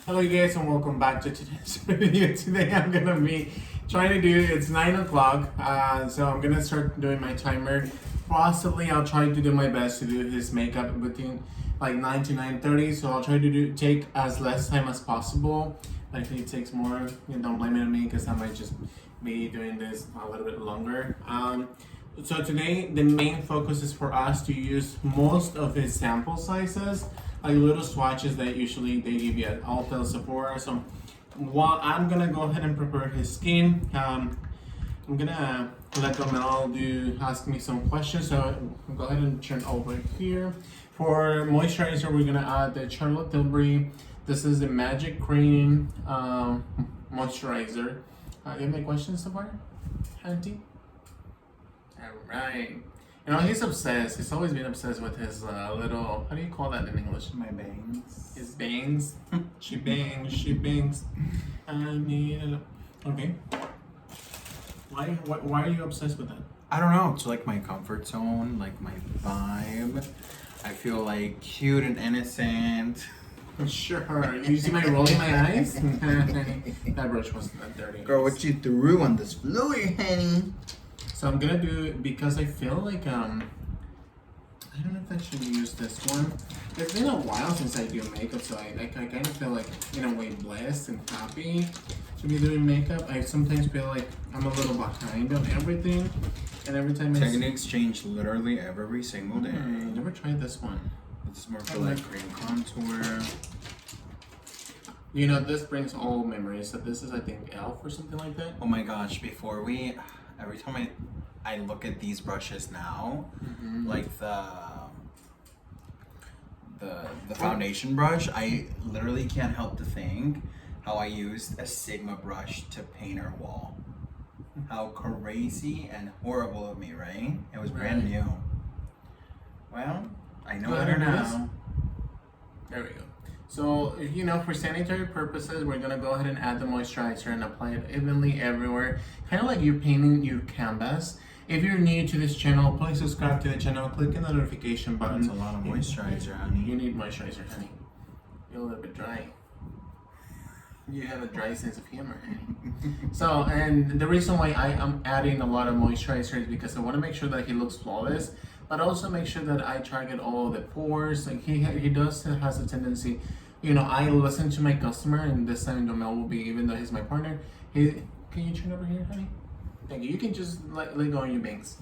Hello you guys and welcome back to today's video. Today I'm gonna be trying to do, it's 9 o'clock, so I'm gonna start doing my timer. Possibly I'll try to do my best to do his makeup between like 9 to 9:30, so I'll try to take as less time as possible. But if it takes more, don't blame it on me because I might just be doing this a little bit longer. So today the main focus is for us to use most of his sample sizes, like little swatches that usually they give you at Ulta, Sephora. So while I'm gonna go ahead and prepare his skin, I'm gonna let Domel ask me some questions. So I'll go ahead and turn over here. For moisturizer, we're gonna add the Charlotte Tilbury. This is the Magic Cream moisturizer. Do you have any questions so far, Auntie? Alright. You know, he's obsessed. He's always been obsessed with his little, how do you call that in English? My bangs. His bangs. She bangs, she bangs. I mean, okay. Why are you obsessed with that? I don't know. It's like my comfort zone, like my vibe. I feel like cute and innocent. Sure. You see my rolling my eyes? That brush wasn't that dirty. Girl, what you threw on this floor, honey? So I'm gonna do, because I feel like I don't know if I should use this one. It's been a while since I do makeup, so I kind of feel like in a way blessed and happy to be doing makeup. I sometimes feel like I'm a little behind on everything, and every time Techniques change literally every single day. I never tried this one. This is more for like cream contour. You know, this brings all memories. So this is, I think, Elf or something like that. Oh my gosh! Every time I look at these brushes now, like the foundation brush, I literally can't help to think how I used a Sigma brush to paint our wall. How crazy and horrible of me, right? It was brand new. Well, I know better now. There we go. So, you know, for sanitary purposes, we're gonna go ahead and add the moisturizer and apply it evenly everywhere. Kind of like you're painting your canvas. If you're new to this channel, please subscribe to the channel, click on the notification button. That's a lot of moisturizer, honey. You need moisturizer, honey. You're a little bit dry. You have a dry sense of humor, honey. So, and the reason why I am adding a lot of moisturizer is because I want to make sure that he looks flawless, but also make sure that I target all of the pores. Like he has a tendency, you know, I listen to my customer, and this time Domel will be, even though he's my partner. Can you turn over here, honey? Thank you. You can just let go on your bangs.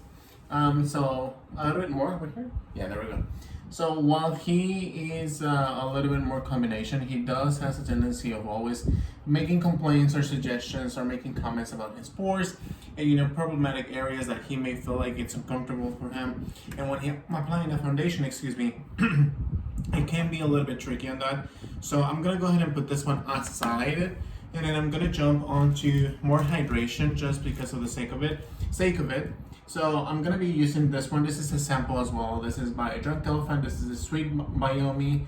So a little bit more over here. Yeah, there we go. So while he is a little bit more combination, he has a tendency of always making complaints or suggestions or making comments about his pores and, you know, problematic areas that he may feel like it's uncomfortable for him. And when I'm applying the foundation, excuse me, it can be a little bit tricky on that. So I'm gonna go ahead and put this one aside, and then I'm gonna jump onto more hydration just because of the sake of it. So I'm gonna be using this one. This is a sample as well. This is by Drunk Elephant. This is a Sweet Wyoming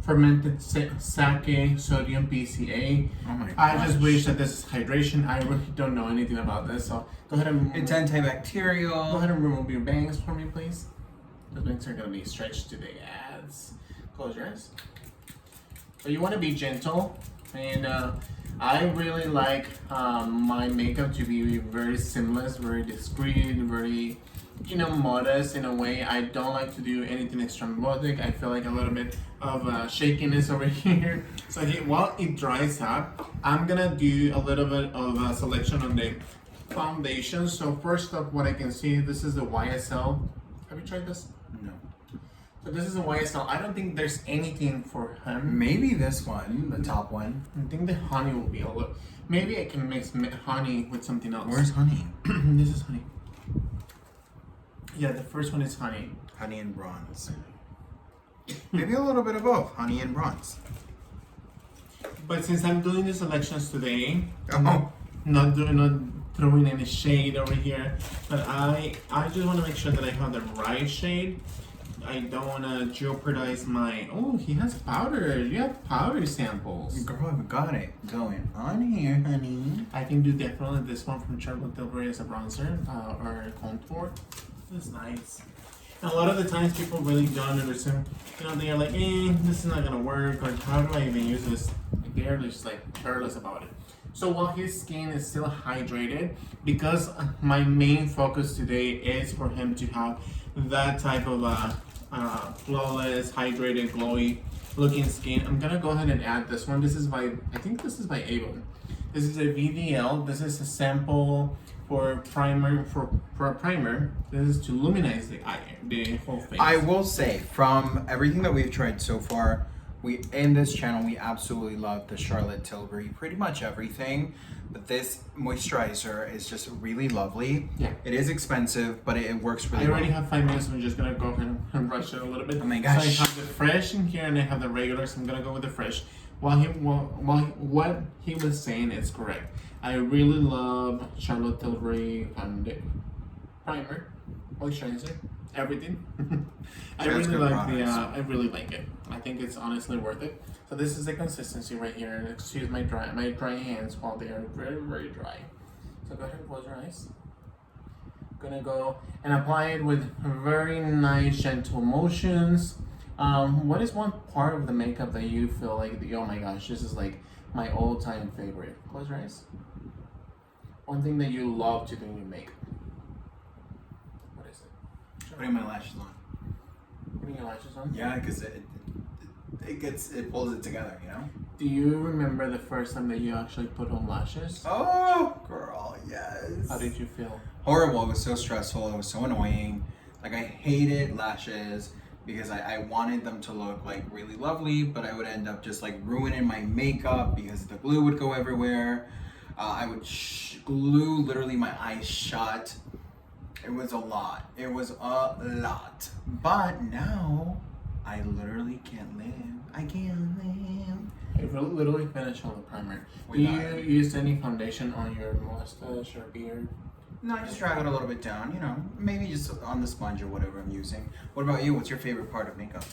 fermented sake sodium PCA. Oh my gosh. I just wish that this is hydration. I really don't know anything about this. So go ahead and It's antibacterial. Go ahead and remove your bangs for me, please. Those bangs are gonna be stretched to the ads. Close your eyes. So you want to be gentle, and I really like my makeup to be very seamless, very discreet, very, you know, modest in a way. I don't like to do anything extravagant. I feel like a little bit of shakiness over here. So while it dries up, I'm gonna do a little bit of a selection on the foundation. So first up, what I can see, this is the YSL. Have you tried this? No. So this is a YSL. I don't think there's anything for him. Maybe this one, the top one. I think the honey will be a little. Maybe I can mix honey with something else. Where's honey? This is honey. Yeah, the first one is honey. Honey and bronze. Maybe a little bit of both, honey and bronze. But since I'm doing the selections today, Oh. not throwing any shade over here, but I just want to make sure that I have the right shade. I don't want to jeopardize my. Oh, he has powder. You have powder samples. Girl, I've got it going on here, honey. I can do definitely this one from Charlotte Tilbury as a bronzer or contour. This is nice. And a lot of the times people really don't understand. You know, they're like, this is not gonna work, or how do I even use this? they're just like careless about it. So while his skin is still hydrated, because my main focus today is for him to have that type of flawless, hydrated, glowy looking skin, I'm gonna go ahead and add this one. This is by, I think this is by Avon. This is a VDL. This is a sample for primer, for a primer. This is to luminize the eye, the whole face. I will say, from everything that we've tried so far, we in this channel we absolutely love the Charlotte Tilbury, pretty much everything. But this moisturizer is just really lovely. Yeah. It is expensive, but it works really I already well. have 5 minutes, so I'm just gonna go ahead and brush it a little bit. Oh my gosh. So I have the fresh in here and I have the regular, so I'm gonna go with the fresh. While what he was saying is correct. I really love Charlotte Tilbury primer, moisturizer, everything. I That's really good like products. I really like it. I think it's honestly worth it. So this is the consistency right here. And excuse my dry hands while they are very dry. So go ahead and close your eyes. Gonna go and apply it with very nice gentle motions. What is one part of the makeup that you feel like, oh my gosh, this is like my all-time favorite? Close your eyes. One thing that you love to do in your makeup. What is it? Putting my lashes on. Putting your lashes on? Yeah, because it pulls it together, you know? Do you remember the first time that you actually put on lashes? Oh, girl, yes. How did you feel? Horrible. It was so stressful. It was so annoying. Like, I hated lashes because I wanted them to look like really lovely, but I would end up just like ruining my makeup because the glue would go everywhere. I would glue literally my eyes shut. It was a lot. It was a lot. But now I literally can't live. I can't live. I literally finished all the primer. Do Without you it. use any foundation on your mustache or beard? No, I just drag it a little bit down, you know, maybe just on the sponge or whatever I'm using. What about you? What's your favorite part of makeup?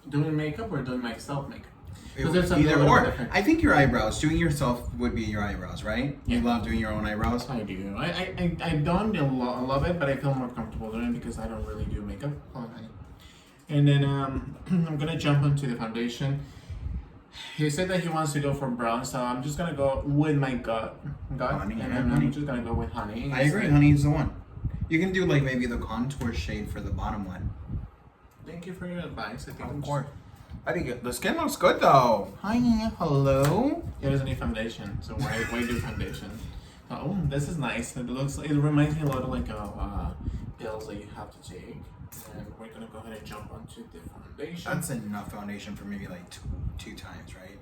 Doing makeup or doing myself makeup? It Because would there's something either a little or. different. I think your eyebrows, doing yourself would be your eyebrows, right? Yeah. You love doing your own eyebrows? I do. I don't love it, but I feel more comfortable doing it because I don't really do makeup. Hold on, honey. And then I'm gonna jump into the foundation. He said that he wants to go for brown, so I'm just gonna go with my gut, Honey, and yeah, then honey. I'm just gonna go with honey. I agree, honey is the one. You can do like maybe the contour shade for the bottom one. Thank you for your advice. I think Of course. I think the skin looks good though. Hi, hello. He doesn't need foundation, so why do foundation? Oh, this is nice. It reminds me a lot of like pills that you have to take. And we're gonna go ahead and jump onto the foundation. That's enough foundation for maybe like two times, right?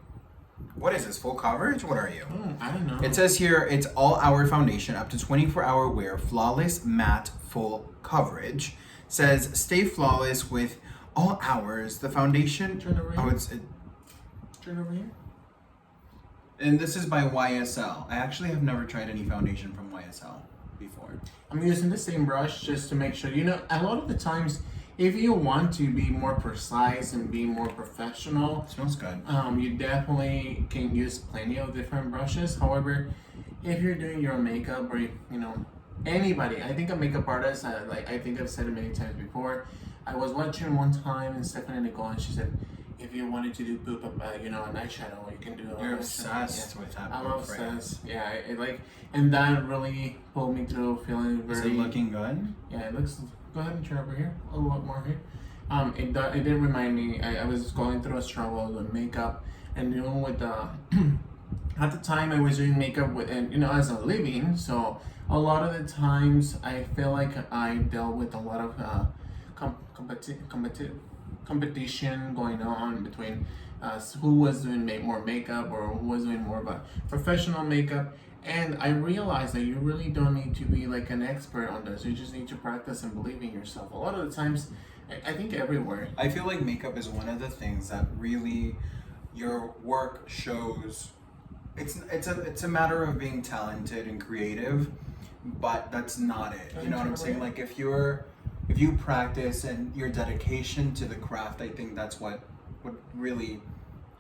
What is this, full coverage? What are you? I don't know. It says here, it's all hour foundation, up to 24-hour wear, flawless matte full coverage. Says stay flawless with all hours. The foundation. Turn over here. Oh, Turn over here. and this is by YSL. I actually have never tried any foundation from YSL before. I'm using the same brush just to make sure. You know, a lot of the times, if you want to be more precise and be more professional, It smells good. you definitely can use plenty of different brushes. However, if you're doing your makeup or anybody, I think a makeup artist, I think I've said it many times before. I was watching one time and Stephanie Nicole, and she said, if you wanted to do poop up, an eyeshadow, you can do. You're eyeshadow. obsessed with that. I'm book, right? obsessed. Yeah, and that really pulled me through feeling very. Is it looking good? Yeah, it looks. Go ahead and turn over here. A little bit more here. It did remind me. I was going through a struggle with makeup, and with the. At the time, I was doing makeup as a living, so a lot of the times I feel like I dealt with a lot of competition going on between who was doing more makeup or who was doing more of a professional makeup. And I realized that you really don't need to be like an expert on this. You just need to practice and believe in yourself. A lot of the times, I think everywhere. I feel like makeup is one of the things that really your work shows. It's a matter of being talented and creative, but that's not it. You know what I'm saying? Like if you practice and your dedication to the craft, I think that's what really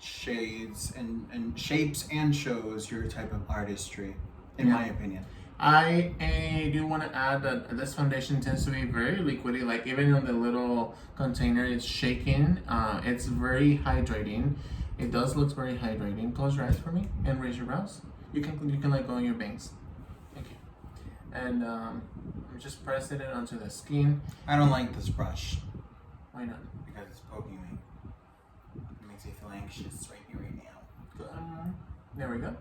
shades and shapes and shows your type of artistry, in my opinion. I do want to add that this foundation tends to be very liquidy. Like even on the little container, it's shaking. It's very hydrating. It does look very hydrating. Close your eyes for me and raise your brows. You can let go of your bangs. Okay. And I'm just pressing it onto the skin. I don't like this brush. Why not? Because it's poking me. It makes me feel anxious right here, right now. There we go.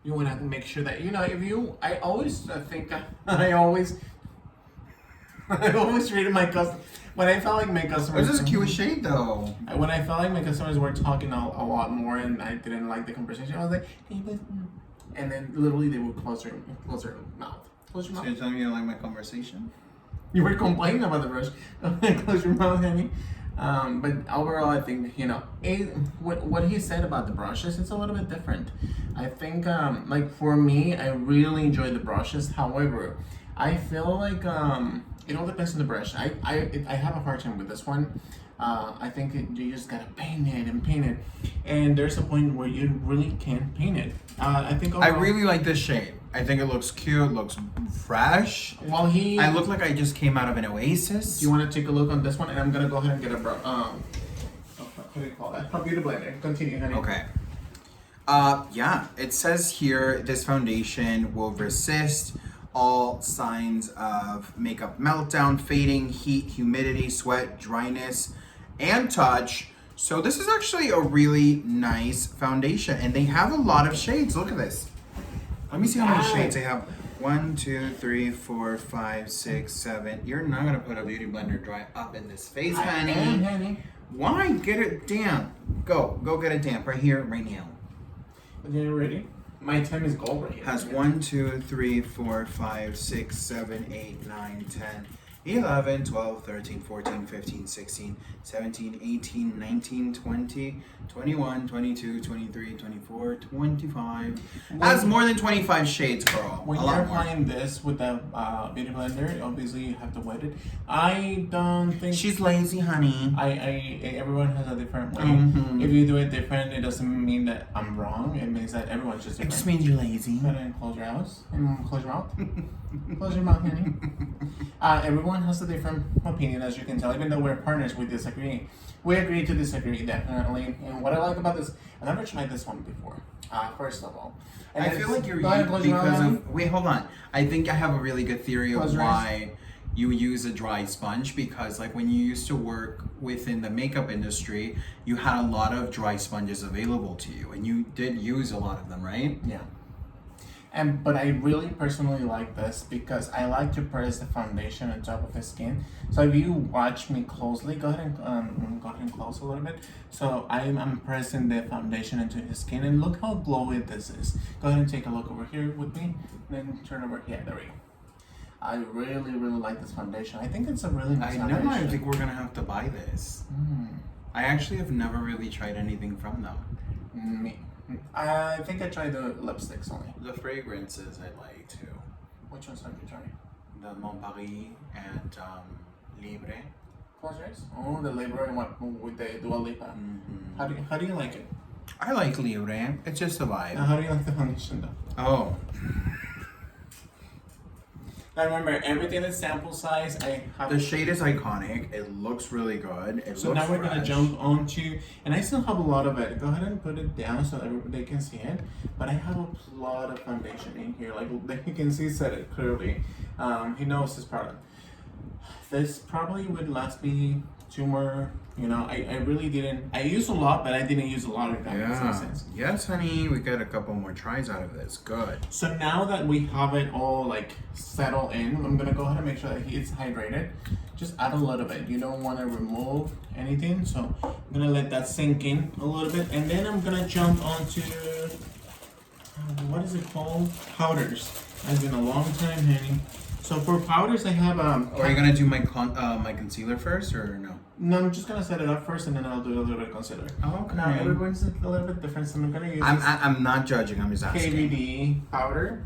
You want to make sure that, if you, I always think, I always treated my customers, when I felt like my customers. This is a cute shade though. When I felt like my customers were talking a lot more and I didn't like the conversation, I was like, can you please? And then literally they would close their mouth. Close your mouth. So you're telling me you don't like my conversation? You were complaining about the brush. Close your mouth, honey. But overall, I think, what he said about the brushes, it's a little bit different. I think, like for me, I really enjoy the brushes. However, I feel like it all depends on the brush. I have a hard time with this one. I think you just gotta paint it. And there's a point where you really can't paint it. I think overall, I really like this shade. I think it looks cute, looks fresh. Well, I look like I just came out of an oasis. You want to take a look on this one, and I'm gonna go ahead and get a what do you call that? A beauty blender. Continue, honey. Okay. Yeah, it says here this foundation will resist all signs of makeup meltdown, fading, heat, humidity, sweat, dryness, and touch. So this is actually a really nice foundation, and they have a lot of shades. Look at this. Let me see how many shades they have. 1, 2, 3, 4, 5, 6, 7. You're not gonna put a beauty blender dry up in this face, honey. Honey. Why? Get it damp. Go get it damp right here, right now. Are you ready? My time is gold right here. Has 1, 2, 3, 4, 5, 6, 7, 8, 9, 10, 11, 12, 13, 14, 15, 16, 17, 18, 19, 20, 21, 22, 23, 24, 25. Has more than 25 shades, girl. When you're applying this with the beauty blender, obviously you have to wet it. I don't think She's lazy, honey. everyone has a different way. Mhm. If you do it different, it doesn't mean that I'm wrong. It means that everyone's just It different. just means you're lazy. Go ahead and close your eyes and close your mouth. Close your mouth, honey. Everyone has a different opinion, as you can tell. Even though we're partners, we disagree. We agree to disagree, definitely. And what I like about this, I've never tried this one before. First of all, and I feel like you're go ahead and close your mouth, because honey. of. Wait, hold on. I think I have a really good theory Close of your eyes. why you use a dry sponge, because like when you used to work within the makeup industry, you had a lot of dry sponges available to you, and you did use a lot of them, right? Yeah. But I really personally like this because I like to press the foundation on top of the skin. So if you watch me closely, go ahead and close a little bit. So I'm pressing the foundation into his skin, and look how glowy this is. Go ahead and take a look over here with me, and then turn over here. There we go. I really like this foundation. I think it's a really nice foundation. I think we're gonna have to buy this. I actually have never really tried anything from them. Me. I think I tried the lipsticks only. The fragrances I like too. Which ones have you tried? The Mon Paris and Libre. Close your eyes. Oh, the Libre one with the Dua Lipa. How do you like it? I like Libre. It's just a vibe. How do you like the foundation though? Oh. Now remember, everything is sample size. The shade is iconic. It looks really good. So now we're gonna jump onto, and I still have a lot of it. Go ahead and put it down so everybody can see it. But I have a lot of foundation in here, like you can see, said it clearly. He knows his product. This probably would last me 2 more. I really didn't. I used a lot, but I didn't use a lot of that. Makes no sense. Yes, honey. We got a couple more tries out of this. Good. So now that we have it all like settled in, I'm gonna go ahead and make sure that it's hydrated. Just add a little bit. You don't want to remove anything, so I'm gonna let that sink in a little bit, and then I'm gonna jump onto what is it called? Powders. It's been a long time, honey. So for powders, I have Are you gonna do my my concealer first or no? No, I'm just gonna set it up first, and then I'll do a little bit of concealer. Oh, okay. Now everyone's a little bit different, so I'm gonna use I'm not judging. I'm just asking. KVD powder.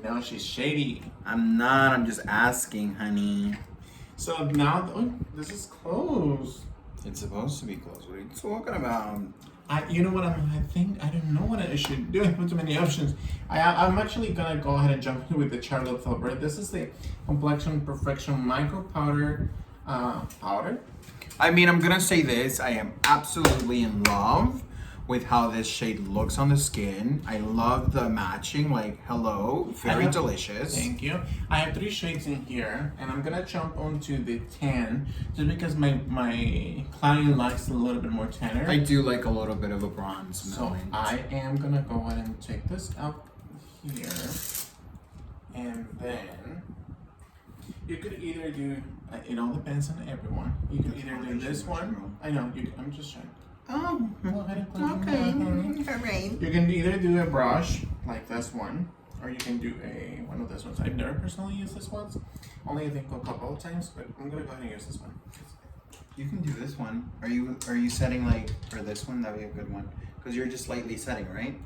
No, she's shady. I'm not. I'm just asking, honey. So now, this is closed. It's supposed to be closed. What are you talking about? You know what I think I don't know what I should do. I have too many options. I'm actually gonna go ahead and jump in with the Charlotte Tilbury. This is the Complexion Perfection Micro Powder. Powder. I mean, I'm gonna say this. I am absolutely in love with how this shade looks on the skin. I love the matching, like, hello, very delicious. Thank you. I have 3 shades in here, and I'm gonna jump onto the tan, just because my client likes a little bit more tanner. I do like a little bit of a bronze So moment. I am gonna go ahead and take this out here, and then you could either do, it all depends on everyone. You could either do this one. I know, I'm just trying. Oh, Go ahead and close okay. your mouth. Alright. You can either do a brush like this one, or you can do one of this ones. I've never personally used this ones, only I think a couple of times, but I'm gonna go ahead and use this one. You can do this one. Are you setting like for this one? That'd be a good one. Because you're just lightly setting, right?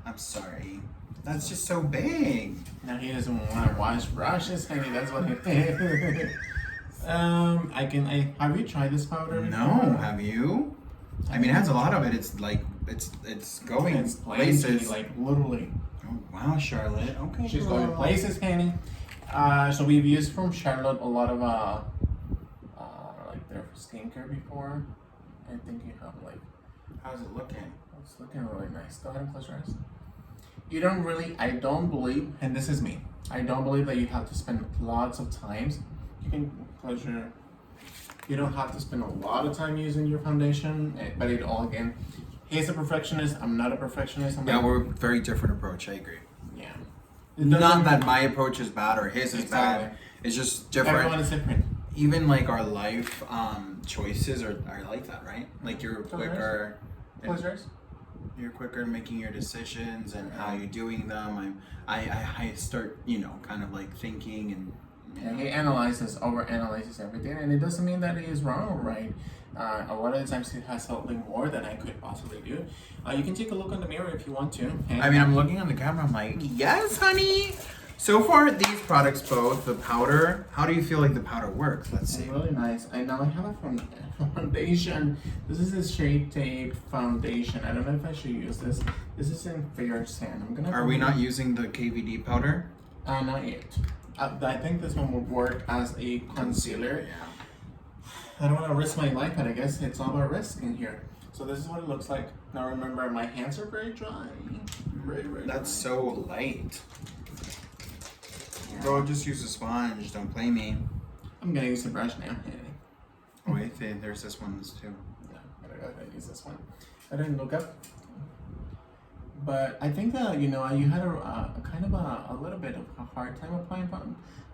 I'm sorry. That's just so big. Now he doesn't want to wash brushes, honey. That's what he thinks. Have you tried this powder before? No, have you? I mean, it has a lot of it. It's like it's going It's places. places, like literally. Oh wow, Charlotte. Okay, She's girl. going places, honey. So we've used from Charlotte a lot of like their skincare before. I think you have like. How's it looking? It's looking really nice. Go ahead and close your eyes. I don't believe, and this is me, I don't believe that you have to spend lots of times. You can close your, you don't have to spend a lot of time using your foundation, but it all, again, he's a perfectionist, I'm not a perfectionist. Yeah, we're a very different approach, I agree. Yeah. Not that my approach is bad or his is Exactly. bad. It's just different. Everyone is different. Even like our life choices are like that, right? Like you're Close your quicker. Close your eyes. You're quicker in making your decisions and how you're doing them. I start, kind of like thinking and. And he overanalyzes everything, and it doesn't mean that he is wrong or right. A lot of the times he has something more than I could possibly do. You can take a look in the mirror if you want to. I mean, I'm looking on the camera, I'm like, yes, honey! So far, these products both, the powder, how do you feel like the powder works? Let's see. Really nice. I now I have a foundation. This is a Shade Tape foundation. I don't know if I should use this. This is in Fair Sand. I'm gonna. Are we not using the KVD powder? Not yet. I think this one would work as a concealer. Yeah. I don't want to risk my life, but I guess it's all about risk in here. So this is what it looks like. Now remember, my hands are very dry. Very That's dry. so light. Yeah. Girl, just use a sponge. Don't play me. I'm gonna use a brush now. Oh, wait, there's this one too. Yeah, I'm gonna go ahead and use this one. I didn't look up. But I think that, you had a kind of a little bit of a hard time applying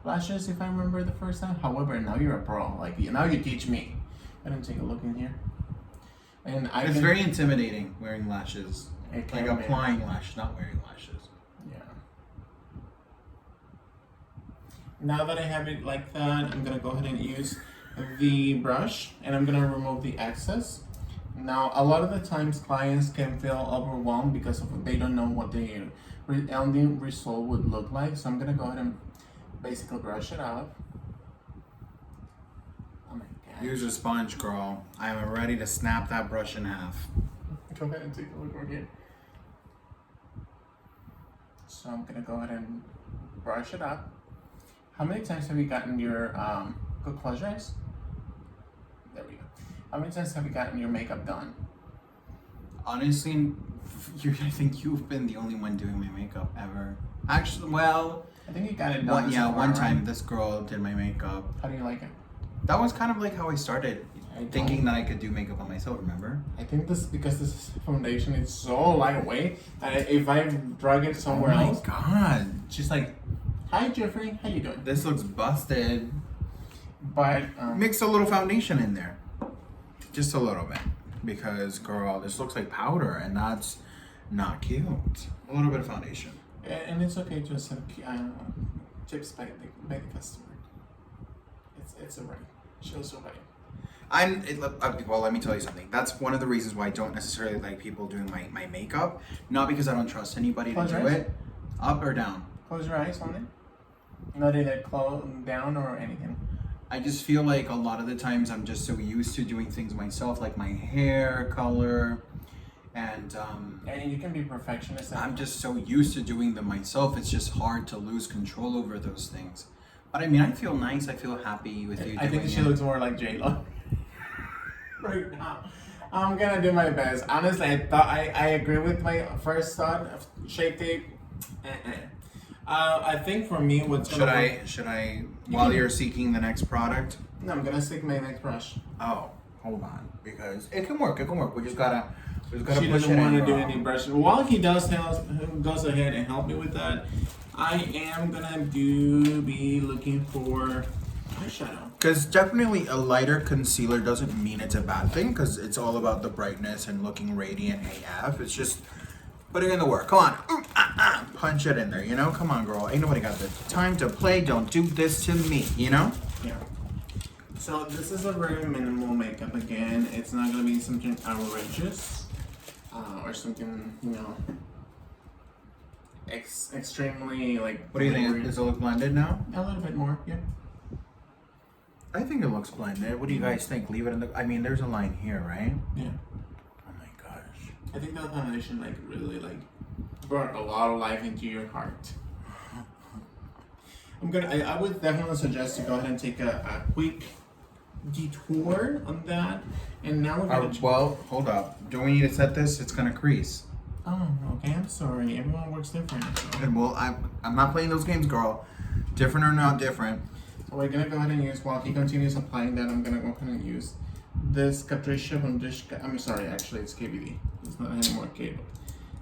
lashes, if I remember the first time. However, now you're a pro. Like, now you teach me. I didn't take a look in here. And It's very intimidating wearing lashes. It Like can be. applying lashes, not wearing lashes. Yeah. Now that I have it like that, I'm gonna go ahead and use the brush, and I'm gonna remove the excess. Now, a lot of the times clients can feel overwhelmed because they don't know what the ending result would look like. So I'm gonna go ahead and basically brush it out. Oh my god. Use a sponge, girl. I am ready to snap that brush in half. Go ahead and take a look right here. So I'm gonna go ahead and brush it out. How many times have you gotten your go close your eyes? There we go. How many times have you gotten your makeup done? Honestly, I think you've been the only one doing my makeup ever. Actually, well, I think you got it done. one time this girl did my makeup. How do you like it? That was kind of like how I started, thinking that I could do makeup on myself, remember? I think because this foundation is so lightweight that if I drag it somewhere else, Oh my god. she's like, "Hi Jeffrey, how you doing?" This looks busted. But Mix a little foundation in there. Just a little bit. Because, girl, this looks like powder and that's not cute. A little bit of foundation. and it's okay to accept tips by the customer. It's alright. She's alright. Well, let me tell you something. That's one of the reasons why I don't necessarily like people doing my makeup. Not because I don't trust anybody Close to your do eyes. it. Up or down. Close your eyes on it. Not either close down or anything. I just feel like a lot of the times I'm just so used to doing things myself, like my hair color, and And you can be perfectionist. I'm just so used to doing them myself. It's just hard to lose control over those things. But I mean, I feel nice. I feel happy with you. I think doing she it. looks more like J-Lo right now. I'm gonna do my best. Honestly, I agree with my first thought of Shape Tape. I think for me, what's Should gonna I while you're seeking the next product? No, I'm gonna stick my next brush. Oh, hold on, because it can work. It can work. We just gotta She push it doesn't in. want to do girl. any brushing. While he goes ahead and help me with that, I am gonna be looking for eyeshadow. Because definitely a lighter concealer doesn't mean it's a bad thing, because it's all about the brightness and looking radiant AF. It's just putting in the work. Come on. Punch it in there, you know? Come on, girl. Ain't nobody got the time to play. Don't do this to me, you know? Yeah. So this is a very minimal makeup again. It's not gonna be something outrageous or something, you know, extremely like. What do you think? Does it look blended now? A little bit more, yeah. I think it looks blended. What do you guys think? Leave it in the... I mean, there's a line here, right? Yeah. Oh my gosh. I think that foundation like really like brought a lot of life into your heart. I would definitely suggest to go ahead and take a quick detour on that. And now we're gonna Well, hold up. Do we need to set this? It's gonna crease. Oh, okay, I'm sorry. Everyone works different. So. And well, I'm not playing those games, girl. Different or not different. So we're gonna go ahead and use, while he continues applying that, I'm gonna go ahead and use this Catricia from Dish. I'm sorry, actually it's KVD. It's not anymore K,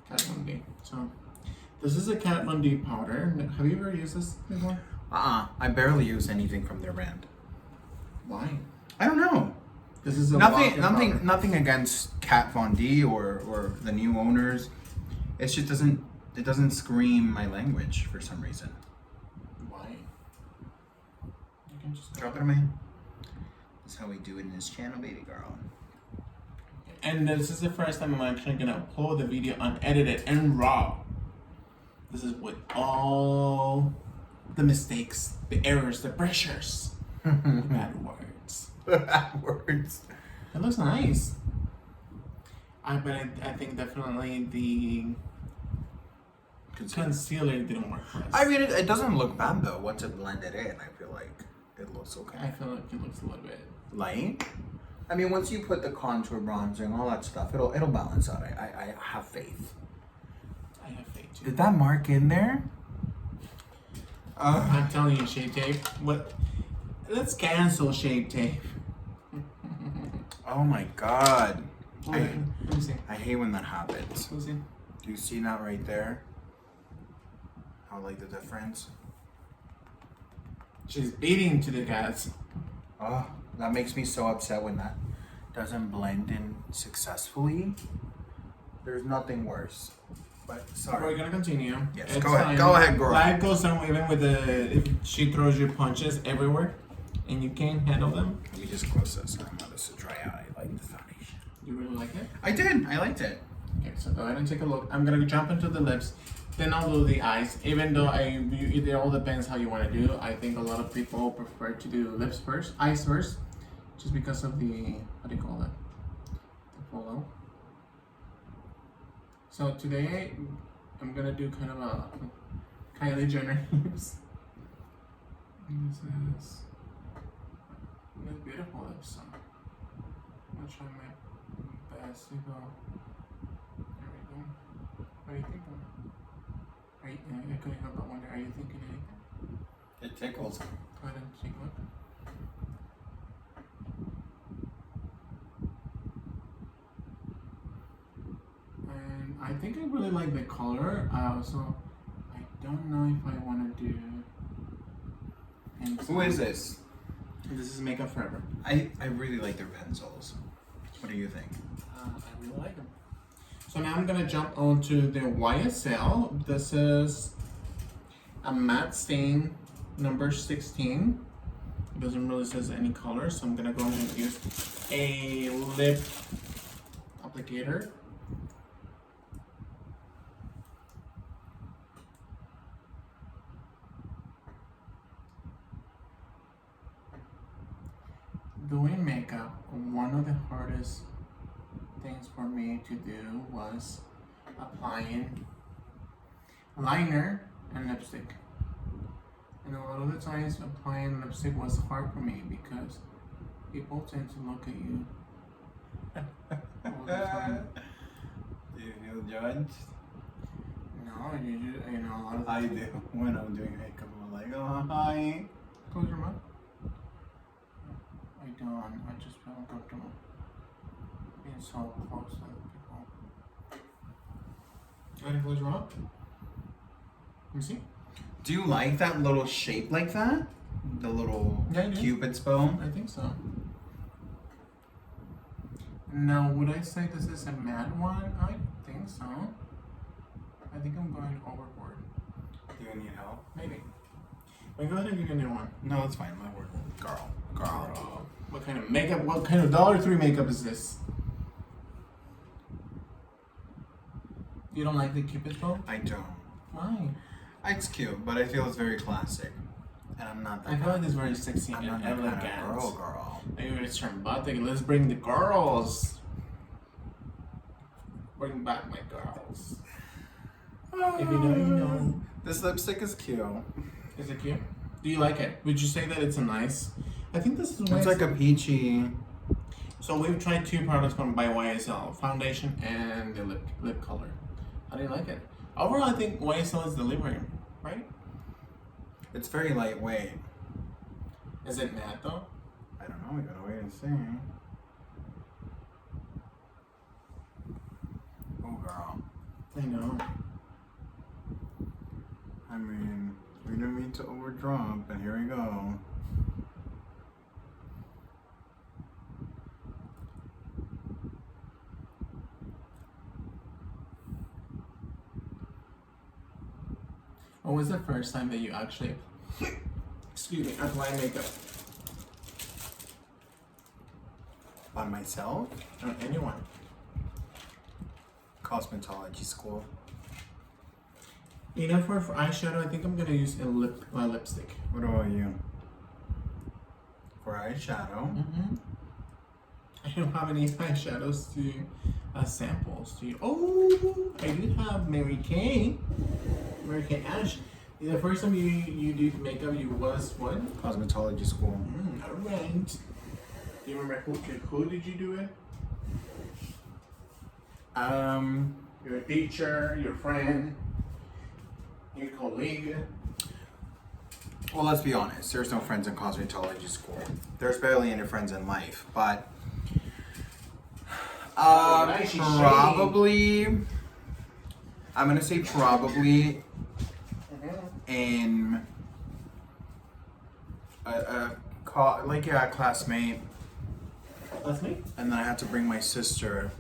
but Kat Von D. So this is a Kat Von D powder. Have you ever used this before? I barely use anything from their brand. Why? I don't know. This is a nothing against Kat Von D or the new owners. It just doesn't scream my language for some reason. Why? You can just Drop it on my hand. That's how we do it in this channel, baby girl. And this is the first time I'm actually gonna upload the video unedited and raw. This is with all the mistakes, the errors, the pressures, the bad words. Bad words. It looks nice. But I think definitely the concealer didn't work for us. I mean, it doesn't look bad though. Once it blended in, I feel like it looks okay. I feel like it looks a little bit light. I mean, once you put the contour, bronzing, all that stuff, it'll balance out. I have faith. I have faith too. Did that mark in there? I'm telling you, Shape Tape. What? Let's cancel Shape Tape. Oh my god. Let me see. I hate when that happens. Let me see. Do you see that right there? How like the difference? She's beating to the gas. Oh, that makes me so upset when that doesn't blend in successfully. There's nothing worse. But sorry. We're gonna continue. Yes, it's go ahead. fine. Go ahead, girl. Life goes on even with if she throws you punches everywhere and you can't handle them. Let me just close this. I want this to dry out. I like the foundation. You really like it? I did. I liked it. Okay, so go ahead and take a look. I'm gonna jump into the lips, then I'll do the eyes. Even though it all depends how you want to do. I think a lot of people prefer to do lips first, eyes first, just because of the what do you call it? The follow. So today I'm gonna do kind of a Kylie Jenner lips. This is beautiful lips. So I'm gonna try my best to go. There we go. What are you thinking? I couldn't help but wonder, are you thinking anything? It tickles. Go ahead and take a look. And I think I really like the color, so I don't know if I want to do... Who is this? This is Makeup Forever. I really like their pencils. What do you think? I really like them. So now I'm gonna jump onto the YSL. This is a matte stain number 16. It doesn't really says any color, so I'm gonna go ahead and use a lip applicator. Doing makeup, one of the hardest things for me to do was applying liner and lipstick. And a lot of the times applying lipstick was hard for me because people tend to look at you Do you feel judged? No, you know, a lot of I do. When I'm doing makeup, I'm like, oh, hi. Close your mouth. I don't. I just feel uncomfortable being so close to people. Go ahead and close your mouth. Let me see. Do you like that little shape like that? The little Cupid's bow? I think so. Now, would I say this is a matte one? I think so. I think I'm going overboard. Do you need help? Maybe. Wait, go ahead and give me a new one. No, that's fine. My word. Girl. What kind of makeup? What kind of $3 makeup is this? You don't like the Cupid's bow? I don't. Why? It's cute, but I feel it's very classic. And I'm not that I feel like it's very sexy I'm and not that elegant. kind of girl. Maybe it's dramatic. Let's bring the girls. Bring back my girls. If you know, you know. This lipstick is cute. Is it cute? Do you like it? Would you say that it's a nice? I think this is It's like a peachy. So we've tried 2 products from by YSL, foundation and the lip color. How do you like it? Overall, I think YSL is delivering, right? It's very lightweight. Is it matte though? I don't know. We gotta wait and see. Oh, girl. I know. I mean, we didn't mean to overdrop, and here we go. When was the first time that you actually, excuse me, apply makeup On myself? on anyone? Cosmetology school. You know, for eyeshadow, I think I'm gonna use a lipstick. What about you? For eyeshadow? Mm-hmm. I don't have any eyeshadows to samples to you. Oh, I do have Mary Kay Ash. The first time you did makeup, you was what? Cosmetology school. Alright. Do you remember who did you do it? Your teacher, your friend, your colleague. Well, let's be honest. There's no friends in cosmetology school. There's barely any friends in life, but probably. I'm gonna say probably in a classmate. That's me. And then I had to bring my sister.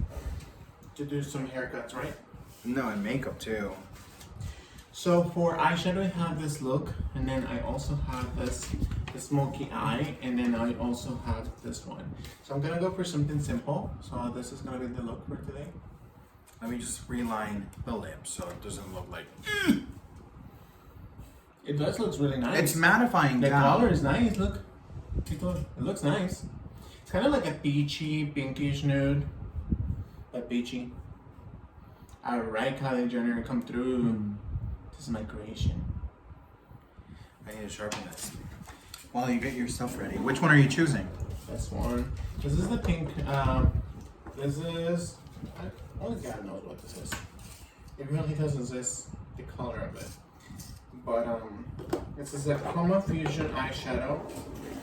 To do some haircuts, right? No, and makeup too. So for eyeshadow, I have this look, and then I also have this smoky eye, and then I also have this one. So I'm gonna go for something simple. So this is gonna be the look for today. Let me just reline the lips so it doesn't look like. It does look really nice. It's mattifying The down. color is nice. Look, it looks nice. It's kind of like a peachy, pinkish nude, but peachy. Alright, Kylie Jenner, come through. This is my creation. I need to sharpen this. While you get your stuff ready. Which one are you choosing? This one. This is the pink. This is. Only God knows what this is. It really doesn't say the color of it. But this is a Chroma Fusion eyeshadow.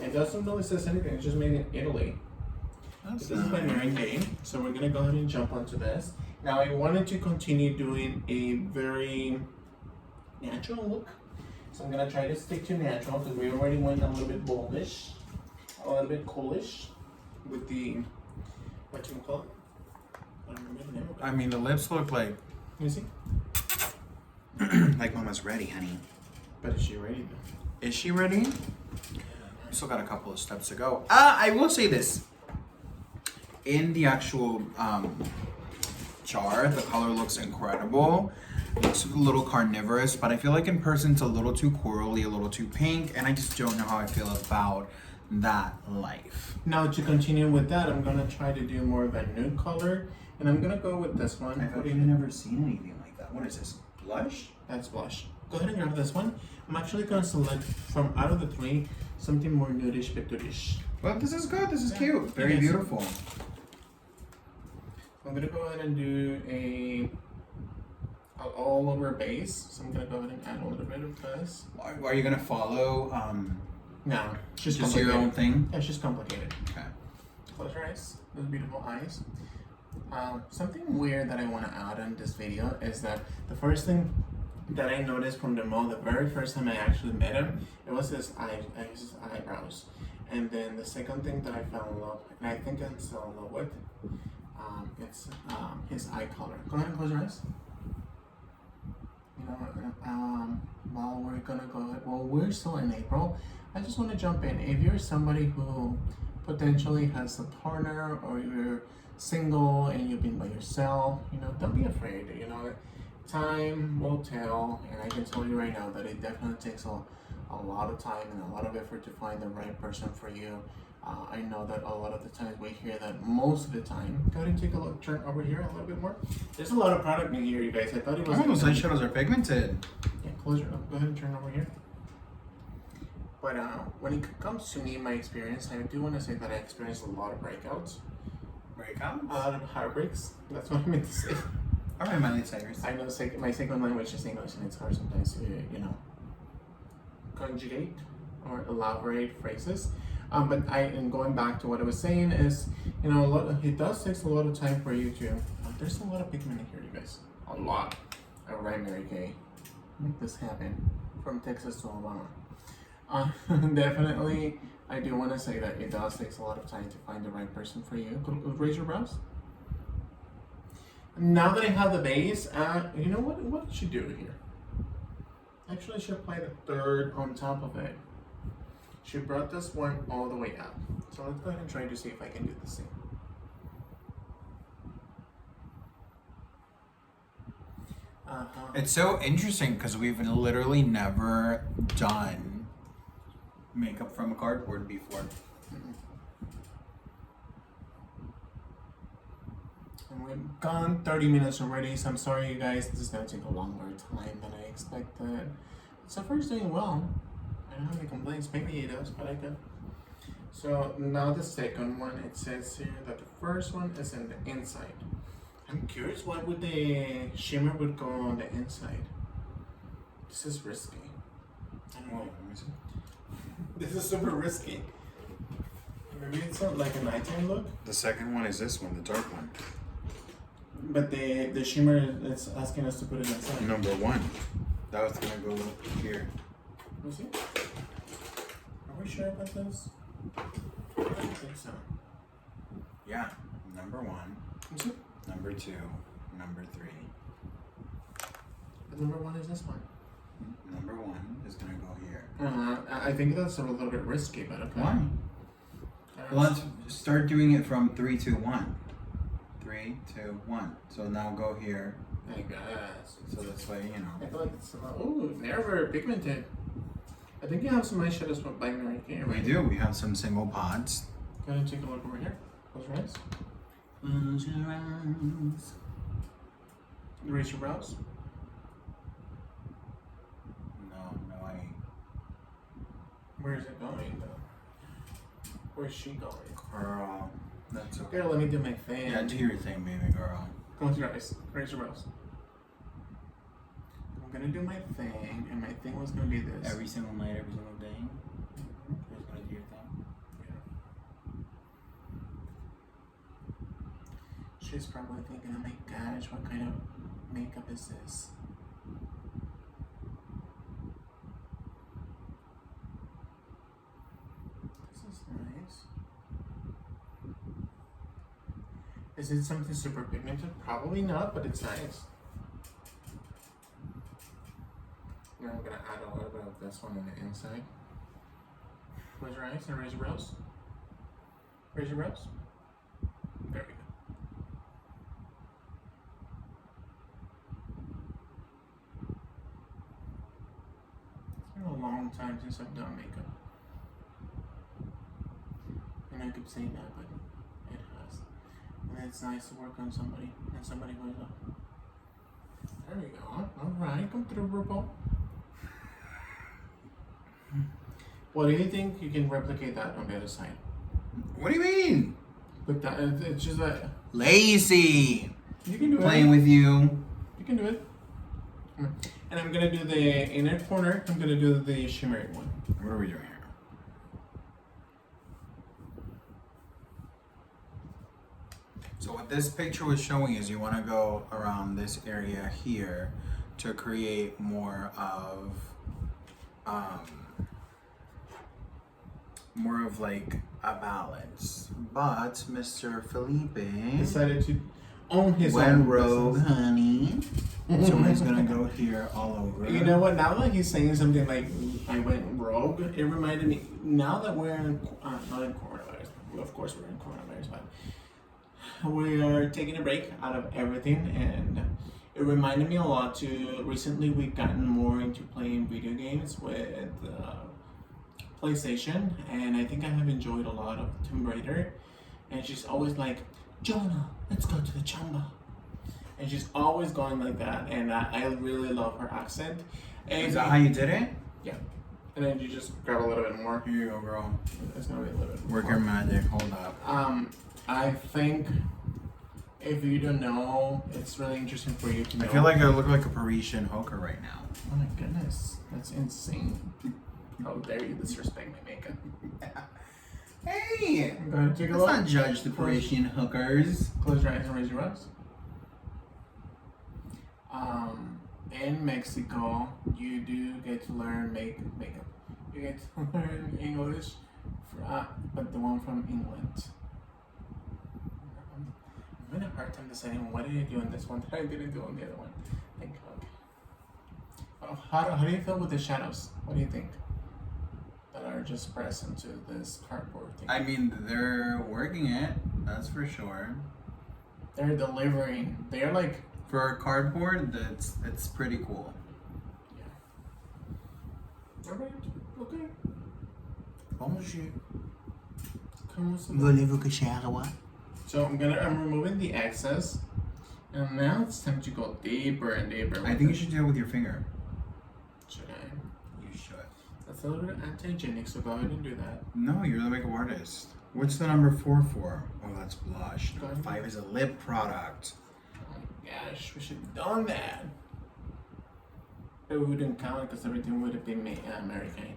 It doesn't really say anything. It's just made in Italy. This is by Mary Kay. So we're gonna go ahead and jump onto this. Now I wanted to continue doing a very natural look. So I'm gonna try to stick to natural because we already went a little bit boldish, a little bit coolish with the, what you call it? I don't remember the name of it. I mean, the lips look like Let me see. like Mama's ready, honey. But is she ready though? Is she ready? We still got a couple of steps to go. I will say this. In the actual jar, the color looks incredible. Looks a little carnivorous, but I feel like in person it's a little too corally, a little too pink, and I just don't know how I feel about that life. Now to continue with that, I'm gonna try to do more of a nude color, and I'm gonna go with this one. I've actually never seen anything like that. What is this? Blush? That's blush. Go ahead and grab this one. I'm actually gonna select from out of the 3 something more nudish but nudish. Well, this is good. This is Yeah, cute. it Very is. beautiful. I'm gonna go ahead and do a all over base. So I'm gonna go ahead and add a little bit of this. Are you gonna follow No, it's just your own complicated. thing? Yeah, it's just complicated. Okay. Close your eyes. Those beautiful eyes. Something weird that I want to add in this video is that the first thing that I noticed from the mall, the very first time I actually met him, it was his eyebrows. And then the second thing that I fell in love, and I think I'm still in love with, it's his eye color. Go ahead and close your eyes. You know, while we're gonna go ahead, well, we're still in April. I just want to jump in. If you're somebody who potentially has a partner, or you're single and you've been by yourself, you know, don't be afraid. You know, time will tell, and I can tell you right now that it definitely takes a lot of time and a lot of effort to find the right person for you. I know that a lot of the times we hear that most of the time. Go ahead and take a look, turn over here a little bit more. There's a lot of product in here, you guys. I thought it was. Oh, those eyeshadows are pigmented. Yeah, close your. Go ahead and turn over here. But when it comes to me, my experience, I do want to say that I experienced a lot of breakouts. Breakouts? A lot of heartbreaks. That's what I meant to say. All right, Miley Cyrus. I know my second language is English, and it's hard sometimes to, you know, conjugate or elaborate phrases. But and going back to what I was saying is, you know, it does take a lot of time for you to. There's a lot of pigment in here, you guys. A lot. All right, Mary Kay, make this happen. From Texas to Alabama. Definitely, I do want to say that it does take a lot of time to find the right person for you. Raise your brows. Now that I have the base, you know what? What should do here? Actually, I should apply the third on top of it. She brought this one all the way up. So let's go ahead and try to see if I can do the same. It's so interesting because we've literally never done makeup from a cardboard before. And we've gone 30 minutes already, so I'm sorry, you guys. This is gonna take a longer time than I expected. So far, it's doing well. I don't have any complaints. Maybe it does, but I could. So now the second one, it says here that the first one is in the inside. I'm curious, why would the shimmer would go on the inside? This is risky. I don't know. Let me see. This is super risky. Maybe it's not like a nighttime look, The second one is this one, the dark one. but the shimmer is asking us to put it inside. Number one. That was gonna go here. Let me see. Are we sure about this? I don't think so. Yeah. Number one, Let me see. number two, number three. The number one is this one. Number one is gonna go here. I think that's a little bit risky, but okay. Why? Well, let's start doing it from 3, 2, 1. 3, 2, 1. So now go here. I guess. So this way, you know. I feel like it's oh, they're very pigmented. I think you have some eyeshadows by Mary Kay, We right? do. We have some single pods. Go ahead and take a look over here. Close your eyes. Close your eyes. Raise your brows. No, I. Where is it going though? Where's she going? Girl, that's okay. Girl, let me do my thing. Yeah, do your thing, baby girl. Close your eyes. Raise your brows. I'm gonna do my thing, and my thing was gonna be this. Every single night, every single day. You're just gonna do your thing. Yeah. She's probably thinking, oh my gosh, what kind of makeup is this? This is nice. Is it something super pigmented? Probably not, but it's nice. Now I'm gonna add a little bit of this one on the inside. Close your eyes and raise your brows. Raise your brows. There we go. It's been a long time since I've done makeup. And I keep saying that, but it has. And it's nice to work on somebody, and somebody who is up. There we go. Alright, come through, RuPaul. Well, do you think you can replicate that on the other side? What do you mean? But that it's just that Lazy. you can do Playing it. with you. You can do it. And I'm gonna do the inner corner. I'm gonna do the shimmery one. What are we doing here? So what this picture was showing is you want to go around this area here to create more of like a balance. But Mr. Felipe Decided to own his went own rogue, business. honey. So he's gonna go here all over. You know what? Now that he's saying something like I went rogue, it reminded me. Now that we're in, not in coronavirus, well, of course we're in coronavirus, but we are taking a break out of everything, and it reminded me a lot. To recently, we've gotten more into playing video games with PlayStation, and I think I have enjoyed a lot of Tomb Raider. And she's always like, Jonah, let's go to the chamba. And she's always going like that, and I really love her accent. And Is that how you did it? Yeah. And then you just grab a little bit more. Here you go, girl. It's gonna be a little bit more. Work your magic. Hold up. I think if you don't know, it's really interesting for you to know. I feel like I look like a Parisian hooker right now. Oh my goodness, that's insane. How dare you disrespect my makeup? Hey! Go ahead, take a Let's look. not judge the Parisian hookers. Close your eyes and raise your eyes. In Mexico, you do get to learn makeup. You get to learn English, but the one from England. I'm having a hard time deciding what did I do in this one that I didn't do on the other one. Thank God. How do you feel with the shadows? What do you think? That are just pressed into this cardboard thing. I mean, they're working it, that's for sure. They're delivering. They're like. For a cardboard, it's pretty cool. Yeah. Alright, okay. Bonjour. Voulez-vous que j'aille? So I'm removing the excess, and now it's time to go deeper and deeper. I think you should do it with your finger. Should I? You should. That's a little bit anti-hygienic, so go ahead and do that. No, you're the makeup artist. What's the number 4 for? Oh, that's blush. Go Number ahead. 5 is a lip product. Oh my gosh, we should have done that. But we wouldn't count because everything would have been made American.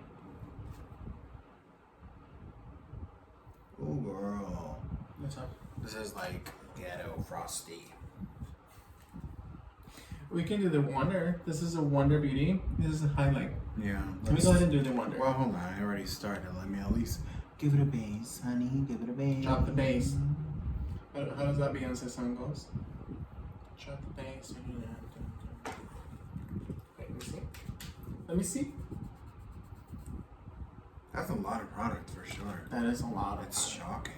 Oh, girl. What's up? This is like ghetto frosty. We can do the Wonder. This is a Wonder Beauty. This is a highlight. Yeah. Let me go ahead and do the Wonder. Well, hold on. I already started. Let me at least give it a base, honey. Give it a base. Drop the bass. How does that Beyonce song goes? Drop the bass. Wait, let me see. Let me see. That's a lot of product for sure. That is a lot. It's shocking.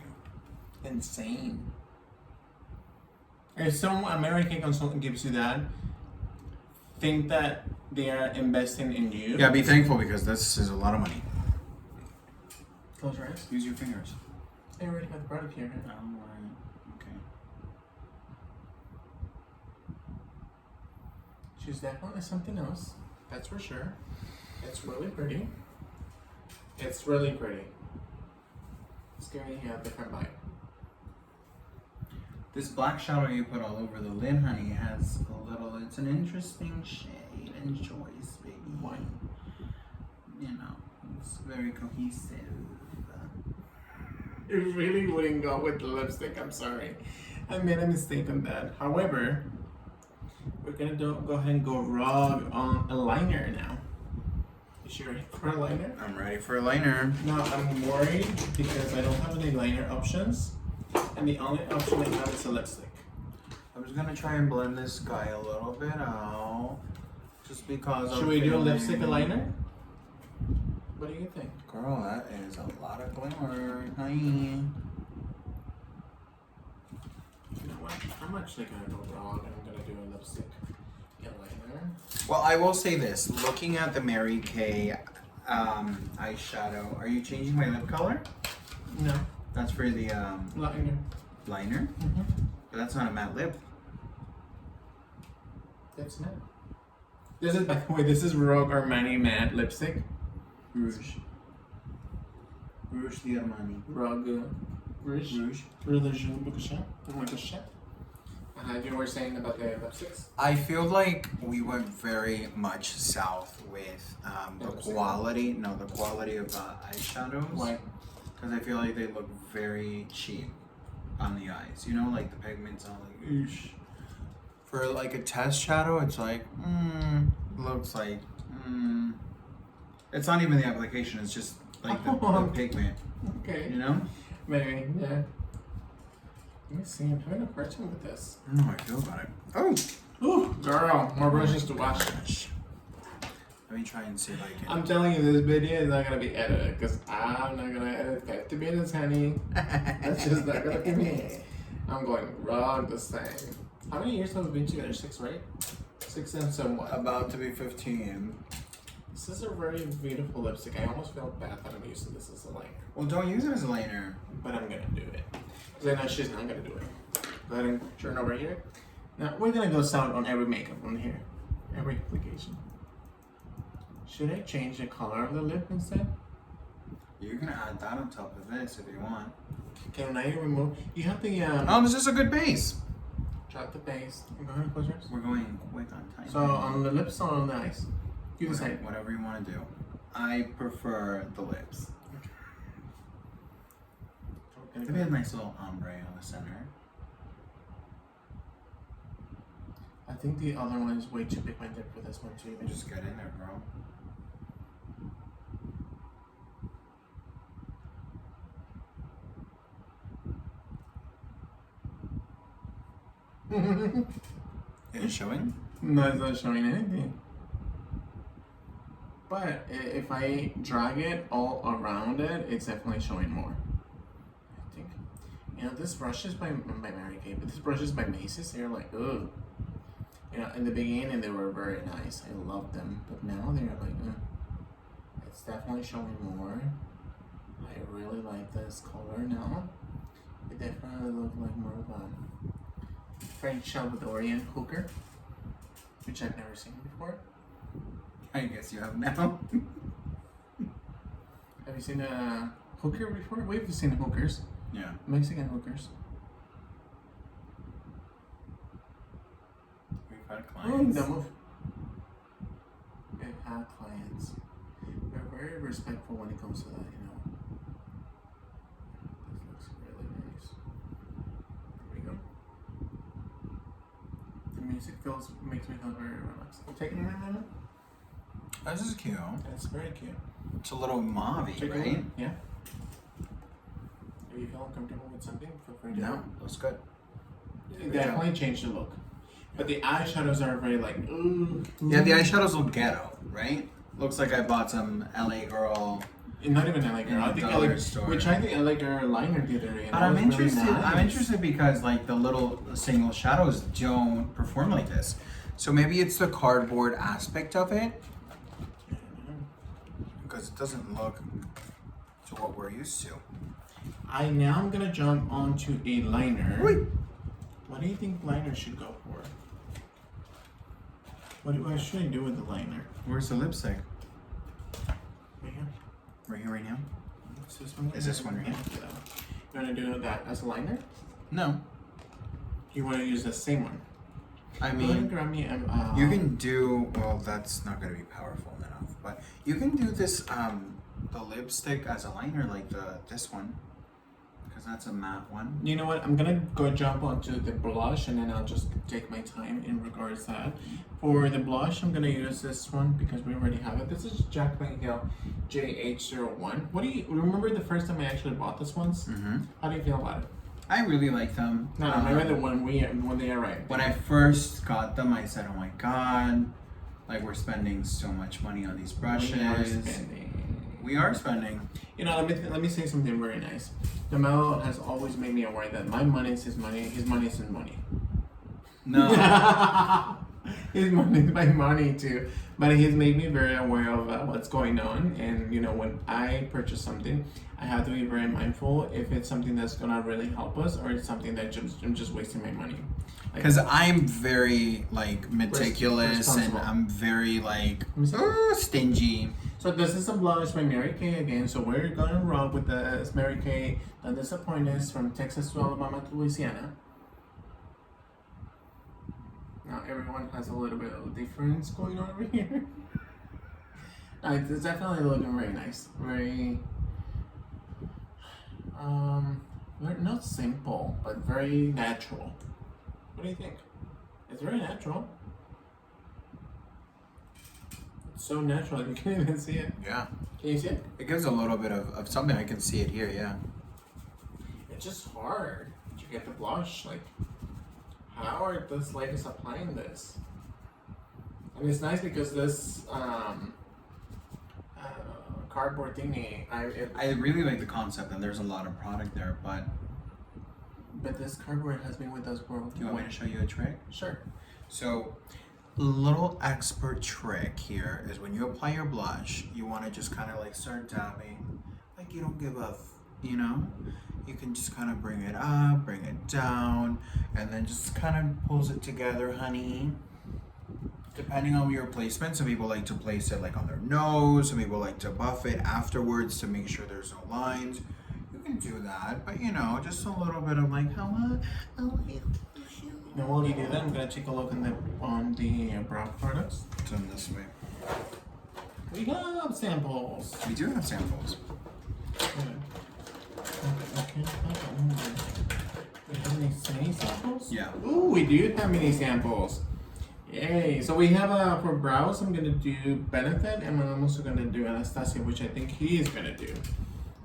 Insane. If some American consultant gives you that, think that they are investing in you. Yeah, be thankful because this is a lot of money. Close your eyes. Use your fingers. I already have the product here. Okay. She's definitely something else. That's for sure. It's really pretty. It's really pretty. It's giving you a different vibe. This black shadow you put all over the lid, honey, has a little, it's an interesting shade and choice, baby. Why? You know, it's very cohesive. It really wouldn't go with the lipstick, I'm sorry. I made a mistake on that. However, we're gonna go ahead and go raw on a liner now. Is she ready for a liner? I'm ready for a liner. Now I'm worried because I don't have any liner options. And the only option I have is a lipstick. I'm just gonna try and blend this guy a little bit out. Just because Should we do a lipstick and liner? What do you think? Girl, that is a lot of glimmer. Honey. You know what? I'm actually gonna go raw and I'm gonna do a lipstick and liner. Well, I will say this. Looking at the Mary Kay eyeshadow, are you changing my lip color? No. That's for the Liner. liner? Mm-hmm. But that's not a matte lip. That's matte. This is, by the way, this is Rogue Armani matte lipstick. Rouge. Rouge the Armani. Rogue Rouge. Oh my gosh. You were saying about the lipsticks? I feel like we went very much south with the quality of eyeshadows. Why? Because I feel like they look very cheap on the eyes. You know, like the pigments are like, oosh. For like a test shadow, it's like, looks like, It's not even the application, it's just like the pigment. Okay. You know? Maybe, yeah. Let me see, I'm having a hard time with this. I don't know how I feel about it. Oh! Ooh, girl, more brushes to wash. Let me try and see if I can. I'm telling you, this video is not gonna be edited because I'm not gonna edit 50 minutes, honey. That's just not gonna be me. I'm going wrong this time. How many years have we been together? 6, right? 6 and somewhat. About to be 15. This is a very beautiful lipstick. I almost feel bad that I'm using this as a liner. Well, don't use it as a liner. But I'm gonna do it. Because I know she's not gonna do it. Go ahead and turn over here. Now, we're gonna go sound on every makeup on here. Every application. Should I change the color of the lip instead? You can add that on top of this if you want. Can I remove? You have the this is a good base. drop the base. Go ahead and close yours. We're going quick on time. So on the lips or on the eyes? You decide. Whatever you want to do. I prefer the lips. Okay. Maybe a nice little ombre on the center. I think the other one is way too pigmented for this one too. Just get in there, girl. Is it showing? No, it's not showing anything. But if I drag it all around it, it's definitely showing more. I think. You know, this brush is by Mary Kay, but this brush is by Macy's. They're like, ugh. You know, in the beginning they were very nice. I loved them, but now they're like, it's definitely showing more. I really like this color now. It definitely looks like more of a French Salvadorian hooker, which I've never seen before. I guess you have now. Have you seen a hooker before? We've seen hookers. Yeah. Mexican hookers. We've had Oh, clients. no move. We've had clients. They're very respectful when it comes to that, you know. This looks really nice. There we go. The music makes me feel very relaxed. Take it in a minute. This is cute. That's very cute. It's a little mauve-y, Take a right? look. Yeah. If you feel uncomfortable with something, feel free to. No, looks good. It definitely changed the look. But the eyeshadows are very like, ooh. Yeah, the eyeshadows look ghetto, right? Looks like I bought some LA Girl. Not even LA Girl. I think LA, store. we tried the LA Girl liner the other day. But I'm it was really interested. nice. I'm interested because like the little single shadows don't perform like this. So maybe it's the cardboard aspect of it, because it doesn't look to what we're used to. Now I'm gonna jump onto a liner. Wait. What do you think liner should go for? What should I do with the liner? Where's the lipstick? Right here. Right here, right now? Is this one? Is this one right here? Yeah. You wanna do that as a liner? No. You wanna use the same one? I Go ahead and mean, grab me you can do, well, that's not going to be powerful enough, but you can do this, the lipstick as a liner, like this one, because that's a matte one. You know what? I'm gonna go jump onto the blush and then I'll just take my time in regards to that. For the blush, I'm gonna use this one because we already have it. This is Jacqueline Hill JH01. What do you remember the first time I actually bought this ones? Mm-hmm. How do you feel about it? I really like them. No, remember the one when they arrived. When I first got them, I said, oh my god, like we're spending so much money on these brushes. We are spending. You know, let me say something very nice. DeMello has always made me aware that my money is his money, his money is his money. No. He's managed my money too, but he's made me very aware of what's going on. And you know, when I purchase something, I have to be very mindful if it's something that's gonna really help us or it's something that I'm just wasting my money. Because I'm very like meticulous and I'm very like stingy. So this is a blush by Mary Kay again. So we're gonna rock with this Mary Kay Don't Disappoint Us from Texas to Alabama to Louisiana. Now everyone has a little bit of difference going on over here. It's definitely looking very nice. Very not simple, but very natural. What do you think? It's very natural. It's so natural you can't even see it. Yeah. Can you see it? It gives a little bit of something. I can see it here, yeah. It's just hard to get the blush. Like, how are this ladies applying this? And it's nice because this cardboard thingy, I really like the concept, and there's a lot of product there, but this cardboard has been with us for. Do you want me to show you a trick? Sure. So, little expert trick here is when you apply your blush, you want to just kind of like start dabbing, like you don't give a, you know? You can just kind of bring it up, bring it down, and then just kind of pulls it together, honey. Depending on your placement, some people like to place it like on their nose, some people like to buff it afterwards to make sure there's no lines. You can do that, but you know, just a little bit of like, hello. Now while you do that, I'm gonna take a look on the brow products. Done this way. We have samples. We do have samples. Okay. We have mini samples? Yeah. Ooh, we do have mini samples. Yay. So we have for brows, I'm gonna do Benefit, and I'm also gonna do Anastasia, which I think he is gonna do.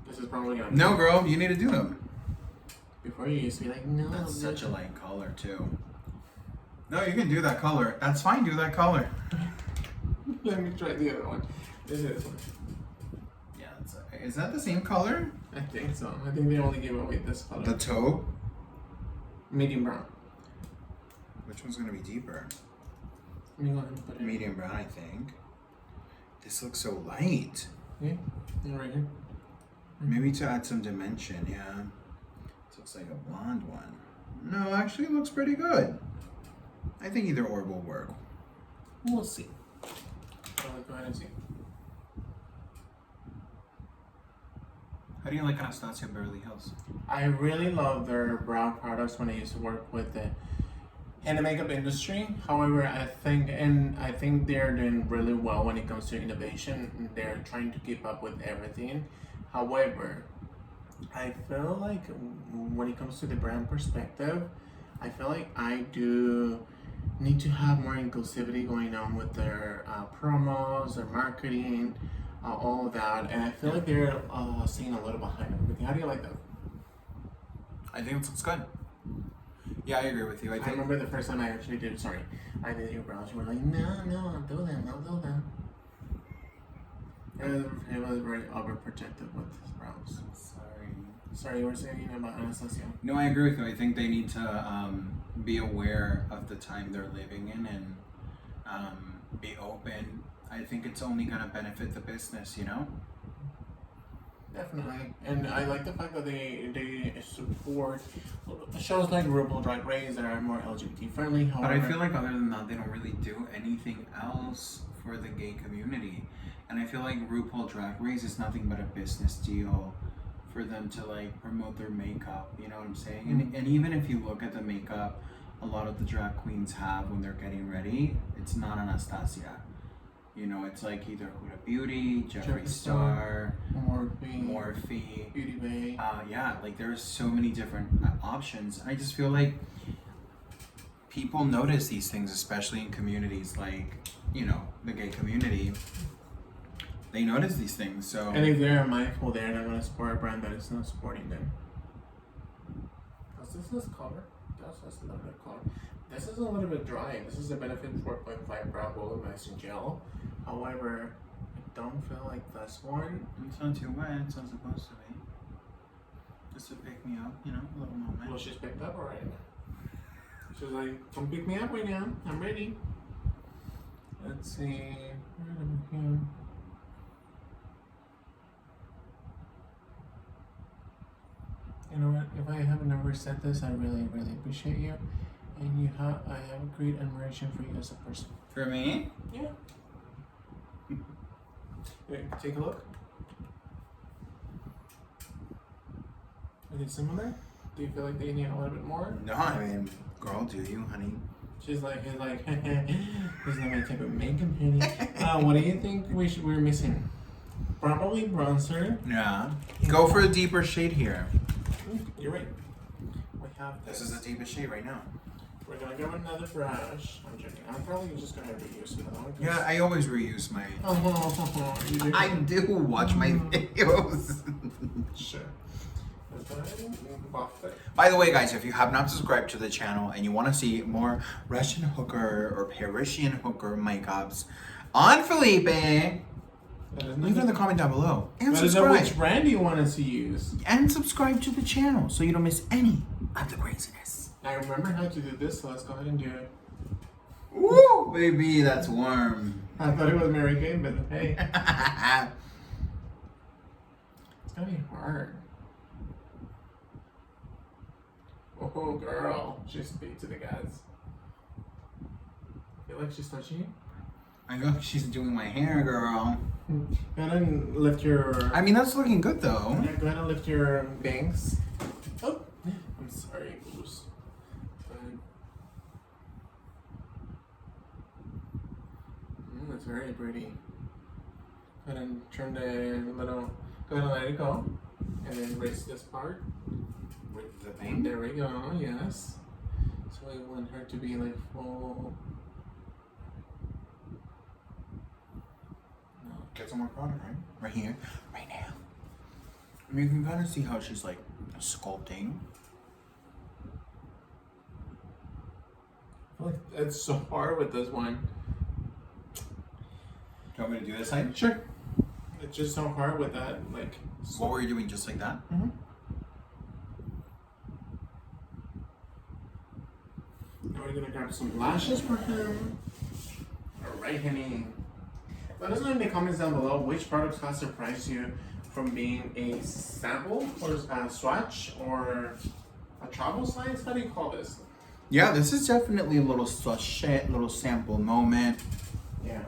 This is probably gonna No, girl, you need to do them. Before you used to be like, no. That's such a light color too. No, you can do that color. That's fine, do that color. Let me try the other one. This is one. Yeah, is that the same color? I think so. I think they only give away this color. The taupe? Medium brown. Which one's gonna be deeper? Let me go ahead and put it. Medium brown, I think. This looks so light. Yeah, right here. Maybe to add some dimension, yeah. This looks like a blonde one. No, actually it looks pretty good. I think either or will work. We'll see. So let's go ahead and see. How do you like Anastasia Beverly Hills? I really love their brow products when I used to work with the in the makeup industry. However, I think they're doing really well when it comes to innovation. They're trying to keep up with everything. However, I feel like when it comes to the brand perspective, I feel like I do need to have more inclusivity going on with their promos, their marketing, all of that. And I feel like they're staying a little behind everything. How do you like that? I think it looks good. Yeah, I agree with you. I remember the first time I actually did, I did your brows. You were like, no, don't do that, don't do that. It was very overprotective with his brows. Sorry, you were saying about Anastasia. No, I agree with you. I think they need to be aware of the time they're living in and be open. I think it's only going to benefit the business, you know? Definitely. And I like the fact that they support shows like RuPaul Drag Race that are more LGBT friendly. But I feel like other than that, they don't really do anything else for the gay community. And I feel like RuPaul Drag Race is nothing but a business deal for them to like promote their makeup, you know what I'm saying? Mm-hmm. And even if you look at the makeup a lot of the drag queens have when they're getting ready, it's not Anastasia. You know, it's like either Huda Beauty, Jeffree Star, Morphe, Beauty Bay. Yeah, like there's so many different options. I just feel like people notice these things, especially in communities like, you know, the gay community. They notice these things, so. And if they're mindful, they're not going to support a brand that is not supporting them. Does this color? That's a little bit color. This is a little bit dry. This is a Benefit 4.5 Brow Volumizing Gel. However, I don't feel like this one. It's not too wet, it's not supposed to be. Just to pick me up, you know, a little moment. Well, she's picked up already. She's like, come pick me up right now. I'm ready. let's see. Here. You know what? If I have never said this, I really, really appreciate you. And I have a great admiration for you as a person. For me? Yeah. Wait, take a look. Are they similar? Do you feel like they need a little bit more? No, I mean, girl, do you, honey? He's like, he's not my type of makeup, honey. What do you think we're missing? Probably bronzer. Yeah. Go for a deeper shade here. You're right. We have This is the deepest shade right now. We're gonna grab another brush. I'm joking. I'm probably just gonna reuse another one. Yeah, I always reuse my. You do? I do watch my videos. Sure. Let's go ahead and buff it. By the way, guys, if you have not subscribed to the channel and you want to see more Russian hooker or Parisian hooker makeups on Felipe, leave it in the comment down below. And subscribe. Which brand do you want us to use? And subscribe to the channel so you don't miss any of the craziness. I remember how to do this, so let's go ahead and do it. Woo, baby, that's warm. I thought it was Mary Kay, but hey. It's gonna be hard. Oh, girl. She's big to the guys. Feel like she's touching you? I know she's doing my hair, girl. Go ahead and lift your... I mean, that's looking good, though. Yeah, go ahead and lift your bangs. Oh, I'm sorry, Bruce. That's very pretty. Go ahead and trim the little... Go ahead and let it go. And then raise this part. With the thing? There we go, yes. So we want her to be like full... Get some more product, right? Right here, right now. I mean, you can kind of see how she's like sculpting. I feel like it's so hard with this one. Do you want me to do this side? Sure. It's just so hard with that, like... So What were you doing, just like that? mm-hmm. Now we're gonna grab some lashes for him. Alright, honey. Let us know in the comments down below which products have surprised you from being a sample or a swatch or a travel size. How do you call this? Yeah, this is definitely a little sachet, little sample moment. Yeah.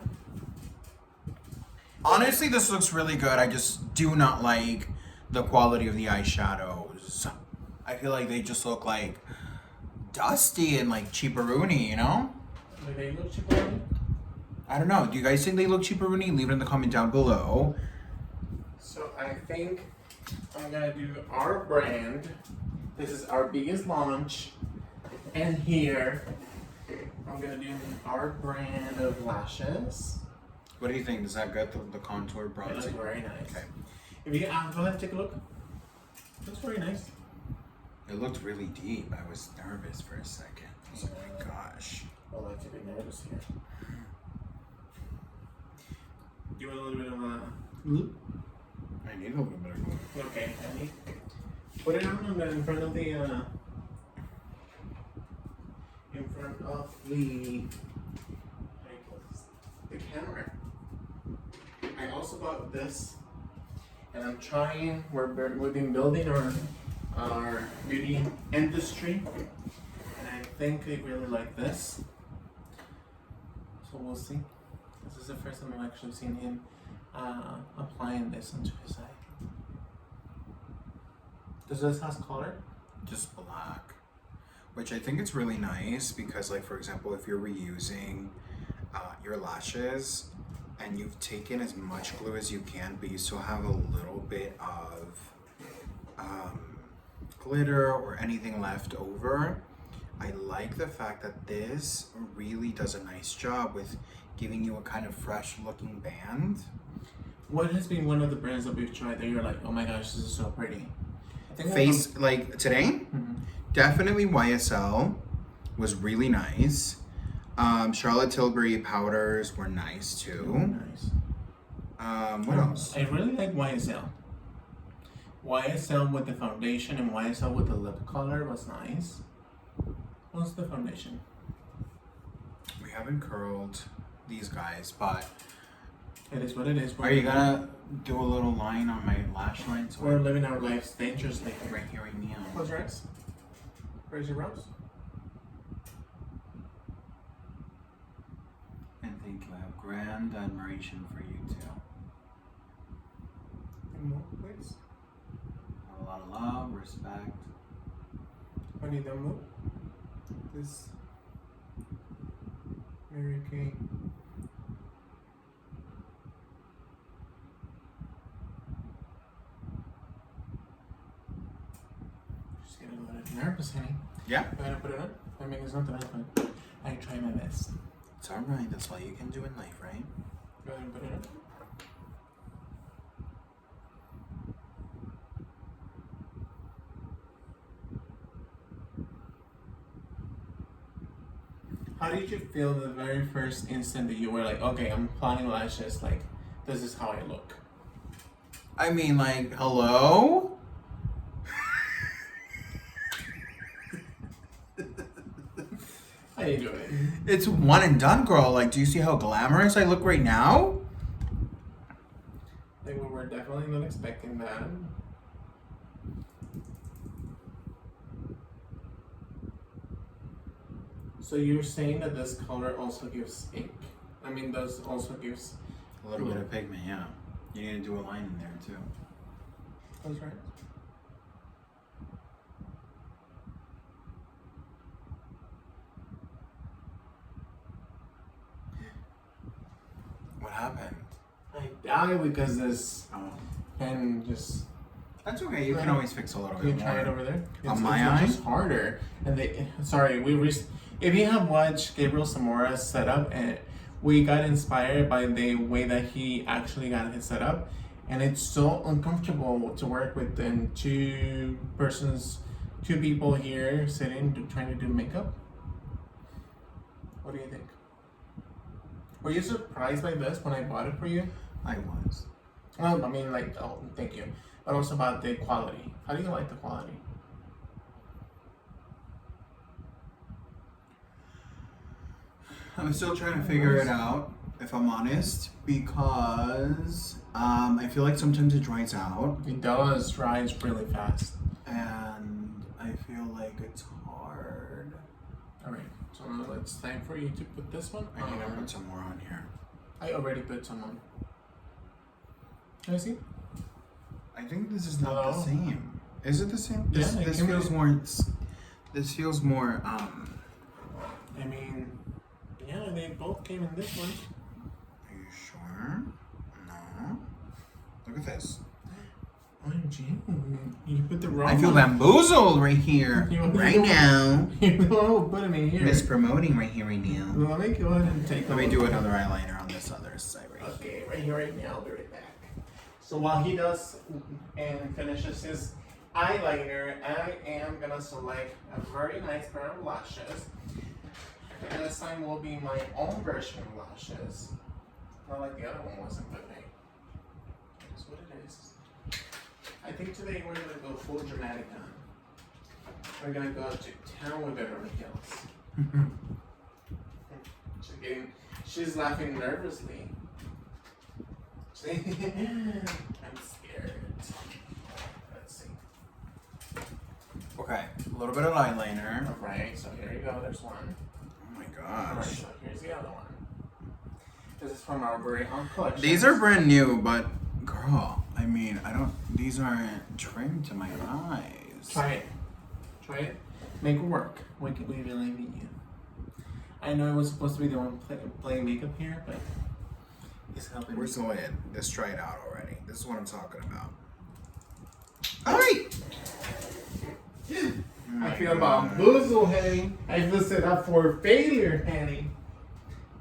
Honestly, this looks really good. I just do not like the quality of the eyeshadows. I feel like they just look like dusty and like cheaperoony, you know? Do they look cheaper? I don't know. Do you guys think they look cheaperoony? Leave it in the comment down below. So I think I'm gonna do our brand. This is our biggest launch. And here, I'm gonna do our brand of lashes. What do you think? Does that get the contour It bronzy? looks very nice. Okay. If you go ahead and take a look. Looks very nice. It looked really deep. I was nervous for a second. I was like, oh my gosh. I like to be nervous here. Do you want a little bit of a glue? I need a little bit of glue. Okay, honey. Put it on in front of the camera. I also bought this, and I'm trying. We've been building our beauty industry, and I think I really like this. So we'll see. This is the first time I've actually seen him applying this onto his eye. Does this have color? Just black. Which I think it's really nice because, like, for example, if you're reusing your lashes and you've taken as much glue as you can, but you still have a little bit of glitter or anything left over, I like the fact that this really does a nice job with giving you a kind of fresh looking band. What has been one of the brands that we've tried that you're like, oh my gosh, this is so pretty? I think Face, like today, definitely YSL was really nice. Charlotte Tilbury powders were nice too. Nice. What else? I really like YSL. YSL with the foundation and YSL with the lip color was nice. What's the foundation? We haven't curled these guys, but It is what it is. are you gonna do a little line on my lash line? So We're living our lives dangerously. right here, right now. Close your eyes. Raise your brows. And thank you. I have grand admiration for you too. And more, please. I have a lot of love, respect. When you don't move, this Mary Kay. Just getting a little nervous, honey. Yeah. You gotta put it on. I mean, it's not that I fun. I try my best. It's alright. That's all you can do in life, right? Go ahead and put it on. How did you feel the very first instant that you were like, okay, I'm applying lashes, like, this is how I look? I mean, like, hello? How you doing? It's one and done, girl. Like, do you see how glamorous I look right now? Like, we were definitely not expecting that. So you're saying that this color also gives ink? I mean, does also gives... A little bit of pigment, yeah. You need to do a line in there, too. That's right. What happened? I die because this Oh. pen just... That's okay. You can always fix a little Can you bit try more. it over there? On my it's eye? just harder. And they, sorry, if you have watched Gabriel Zamora's setup, and we got inspired by the way that he actually got his setup, and it's so uncomfortable to work with. And two people here sitting trying to do makeup. What do you think? Were you surprised by this when I bought it for you? I was. Well, I mean, like, oh, thank you. But also about the quality. How do you like the quality? I'm still trying to figure it out, if I'm honest, because I feel like sometimes it dries out, It does dries really fast. and I feel like it's hard. Alright, so it's time for you to put this one I need to on. put some more on here. I already put some on. Can I see? I think this is not the No. same. Is it the same? Yeah, This, it this can be. feels more. This feels more. I mean, yeah, they both came in this one. Are you sure? No. Look at this. OMG, you put the wrong I feel one. bamboozled right here, You- right you- now. You know, put them in here. Mispromoting right here, right now. Let me go ahead and take Let me a do look. another eyeliner on this other side right here. Okay, right here, right now, I'll be right back. So while he does and finishes his eyeliner, I am gonna select a very nice pair of lashes. And this time will be my own version of lashes. Not like the other one wasn't, but hey, it is what it is. I think today we're gonna go full dramatic on. We're gonna go to town with Beverly Hills. She's laughing nervously. See? I'm scared. Let's see. Okay, a little bit of eyeliner. Alright, so here you go, there's one. Oh my Alright, gosh. so here's the other one. This is from our very own collection. These are brand new, but girl, I mean, these aren't trimmed to my eyes. Try it. Try it. Make it work. We believe in you. I know I was supposed to be the one playing makeup here, but it's helping. We're still in. Let's try it out already. This is what I'm talking about. Alright! I feel bamboozled, honey. I feel set up for failure, honey.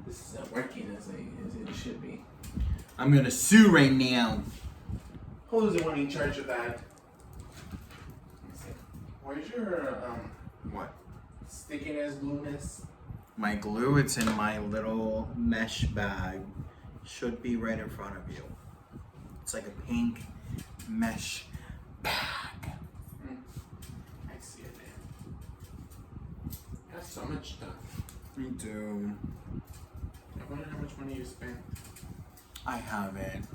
This is not working as it should be. I'm gonna sue right now. Who's the one in charge of that? Let's see. Where's your What? stickiness, glueness? My glue, it's in my little mesh bag. Should be right in front of you. It's like a pink mesh bag. I see it there. Got so much stuff. Me too. wonder how much money you spent. I haven't.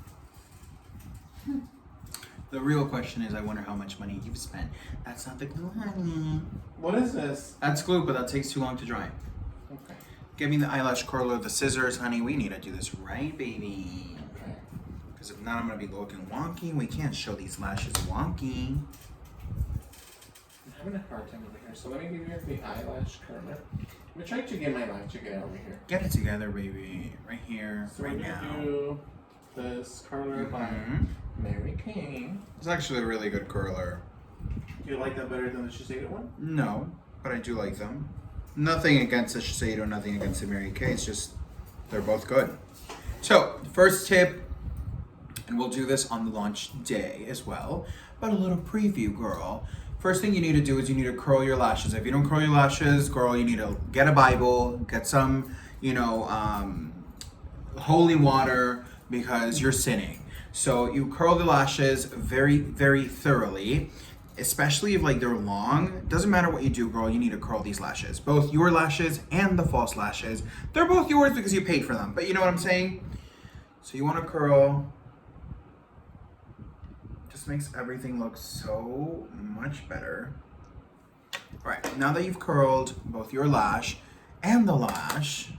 The real question is, I wonder how much money you've spent. That's not the glue, honey. What is this? That's glue, but that takes too long to dry. Okay. Give me the eyelash curler, the scissors, honey. We need to do this right, baby. Okay. Because if not, I'm going to be looking wonky. We can't show these lashes wonky. I'm having a hard time over here, so let me give you the eyelash curler. I'm trying to get my life together over here. Get it together, baby. Right here, So right we're now. gonna do this curler by Mary Kay. It's actually a really good curler. Do you like that better than the Shiseido one? No, but I do like them. Nothing against the Shiseido, nothing against the Mary Kay. It's just, they're both good. So, first tip, and we'll do this on the launch day as well, but a little preview, girl. First thing you need to do is you need to curl your lashes. If you don't curl your lashes, girl, you need to get a Bible, get some, holy water, because you're sinning. So you curl the lashes very, very thoroughly, especially if they're long. Doesn't matter what you do, girl, you need to curl these lashes. Both your lashes and the false lashes. They're both yours because you paid for them, but you know what I'm saying? So you want to curl. Just makes everything look so much better. All right, now that you've curled both your lash and the lash,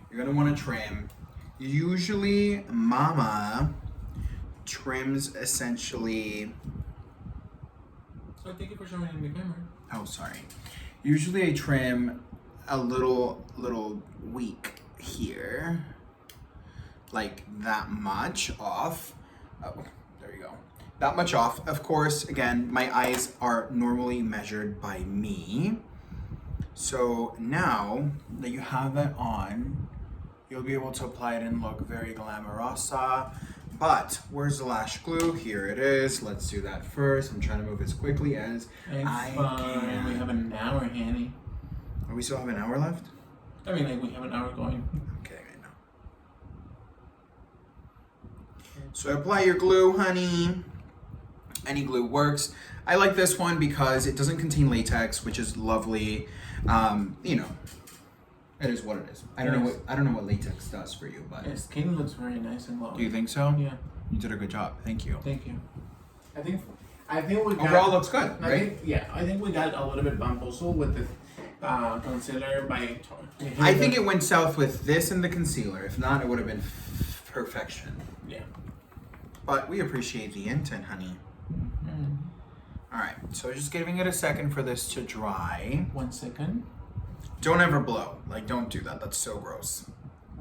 you're gonna want to trim. Usually, mama trims essentially. So thank you for showing me the camera. Oh, sorry. Usually, I trim a little weak here, like that much off. Oh, there you go. That much off. Of course, again, my eyes are normally measured by me. So now that you have that on, you'll be able to apply it and look very glamorosa. But where's the lash glue? Here it is. Let's do that first. I'm trying to move as quickly as I can. We have an hour, Hanny. Oh, we still have an hour left? I mean, we have an hour going. Okay, I know. So apply your glue, honey. Any glue works. I like this one because it doesn't contain latex, which is lovely. It is what it is. I don't know what latex does for you, but Your skin looks very nice and long. do you think so? Yeah. You did a good job. Thank you. Thank you. I think we got. Overall, looks good, right? I think we got a little bit bamboozled with the concealer by. I think it went south with this and the concealer. If not, it would have been perfection. Yeah. But we appreciate the intent, honey. All right, so just giving it a second for this to dry. 1 second. Don't ever blow. Don't do that. That's so gross.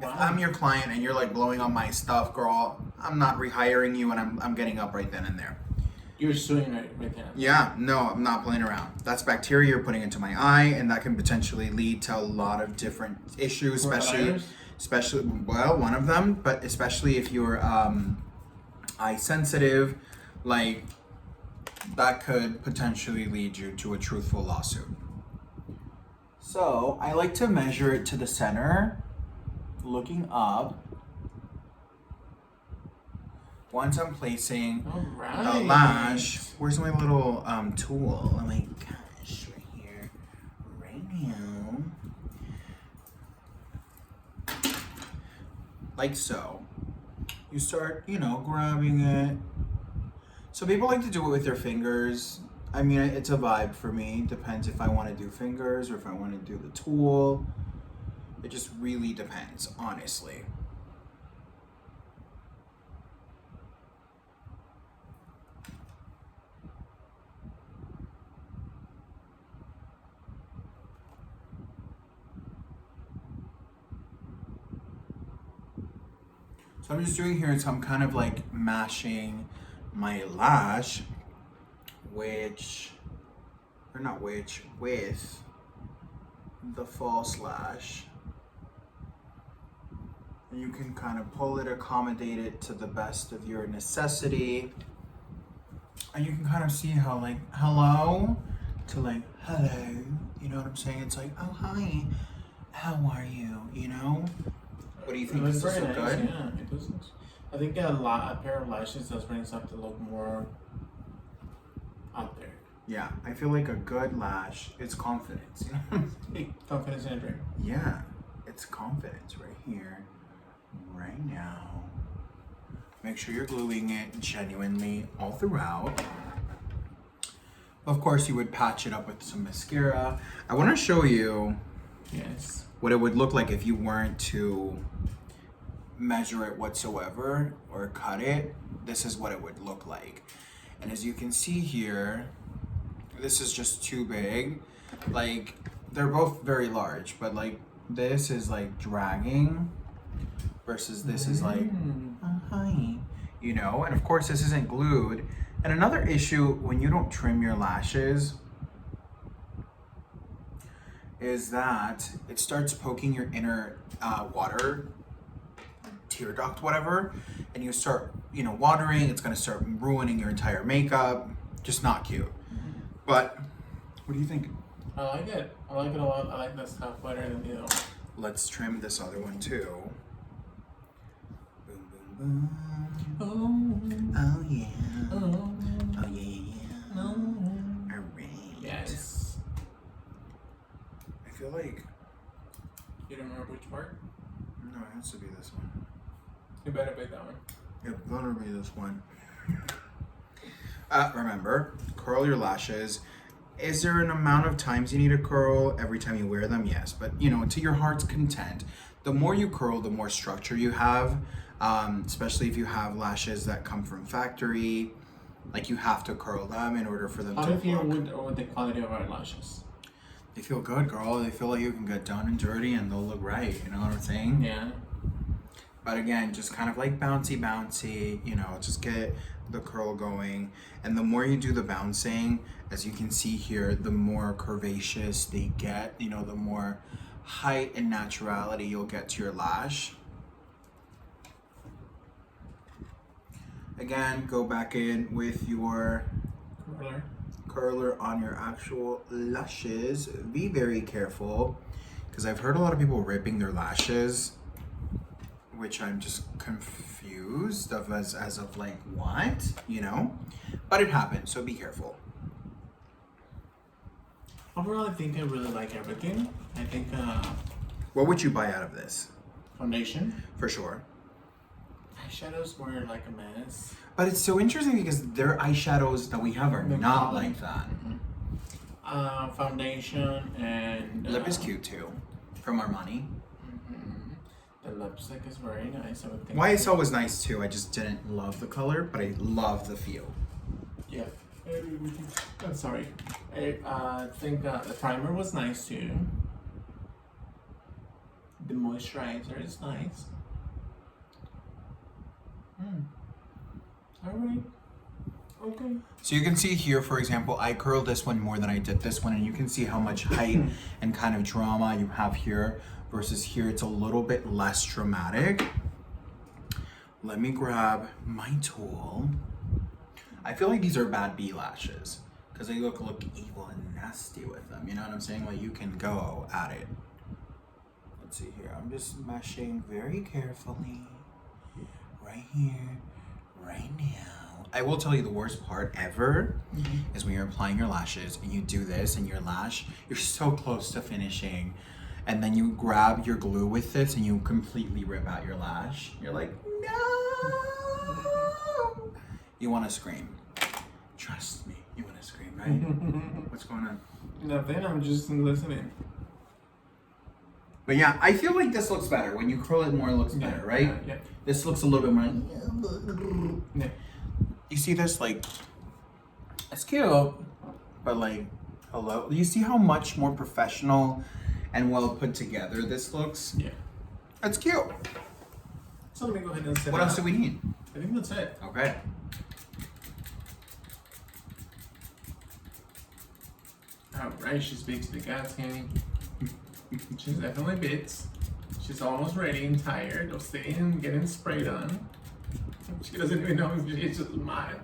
Wow. If I'm your client and you're blowing on my stuff, girl, I'm not rehiring you, and I'm getting up right then and there. You're suing right there. Yeah, no, I'm not playing around. That's bacteria you're putting into my eye, and that can potentially lead to a lot of different issues, especially one of them, but especially if you're eye sensitive, that could potentially lead you to a truthful lawsuit. So I like to measure it to the center, looking up. Once I'm placing the lash, where's my little tool? Oh my gosh, right here, right now. Like so. You start, grabbing it. So people like to do it with their fingers. I mean, it's a vibe for me. Depends if I want to do fingers or if I want to do the tool. It just really depends, honestly. So I'm just doing here, so I'm kind of mashing my lash, with the false lash. And you can kind of pull it, accommodate it to the best of your necessity. And you can kind of see how hello to hello, you know what I'm saying? It's oh hi, how are you, What do you think? Does this look good? Yeah, it does. I think a pair of lashes does bring something to look more out there. Yeah, I feel like a good lash is confidence, Confidence in a drink. Yeah, It's confidence right here, right now. Make sure you're gluing it genuinely all throughout. Of course, you would patch it up with some mascara. I want to show you Yes. what it would look like if you weren't to measure it whatsoever or cut it. This is what it would look like. And as you can see here, this is just too big. Like, they're both very large, but like this is like dragging versus this is like, oh, hi, you know? And of course this isn't glued. And another issue when you don't trim your lashes is that it starts poking your inner water tear duct, whatever, and you start, you know, watering. It's gonna start ruining your entire makeup. Just not cute. But what do you think? I like it. I like it a lot. I like this stuff better than the other one. Let's trim this other one too. Boom, boom, boom. Oh yeah. Oh yeah. All right. Yes. I feel like You don't remember which part? no, it has to be this one. You better pick that one. It better be this one. Remember, curl your lashes. Is there an amount of times you need to curl every time you wear them? Yes, but you know, to your heart's content. The more you curl, the more structure you have, especially if you have lashes that come from factory. Like, you have to curl them in order for them How to do you feel look. with the quality of our lashes? They feel good, girl. They feel like you can get done and dirty and they'll look right. You know what I'm saying? Yeah. But again, just kind of like bouncy, you know, just get the curl going. And the more you do the bouncing, as you can see here, the more curvaceous they get, you know, the more height and naturality you'll get to your lash. Again, go back in with your curler on your actual lashes. Be very careful, because I've heard a lot of people ripping their lashes, which I'm just confused of as of like, what, you know? But it happens, so be careful. Overall, I think I really like everything. I think What would you buy out of this? foundation, For sure. eyeshadows were like a mess. But it's so interesting because their eyeshadows that we have are They're not common. like that. Foundation and Lip is cute too, from Armani. The lipstick is very nice. I would think. YSL was nice too. I just didn't love the color, but I love the feel. Yeah. I'm sorry. I think the primer was nice too. The moisturizer is nice. Alright. Okay. So you can see here, for example, I curled this one more than I did this one, and you can see how much height and kind of drama you have here versus here. It's a little bit less dramatic. Let me grab my tool. I feel like these are bad bee lashes because they look evil and nasty with them. You know what I'm saying? Like, you can go at it. Let's see here. I'm just meshing very carefully right here, right now. I will tell you the worst part ever is when you're applying your lashes and you do this and your lash, you're so close to finishing, and then you grab your glue with this and you completely rip out your lash. You're like, no! You want to scream. Trust me, you want to scream, right? What's going on? Nothing, I'm just listening. But yeah, I feel like this looks better. When you curl it more, it looks better, right? Yeah. This looks a little bit more... Yeah. You see this? Like, it's cute, but like, hello? You see how much more professional and well put together this looks? Yeah. It's cute. So let me go ahead and set What it else up. do we need? I think that's it. Okay. Alright, she's big to the gas, Kenny. She's definitely bits. She's almost ready and tired of sitting and getting sprayed on. She doesn't even know if she's just mad.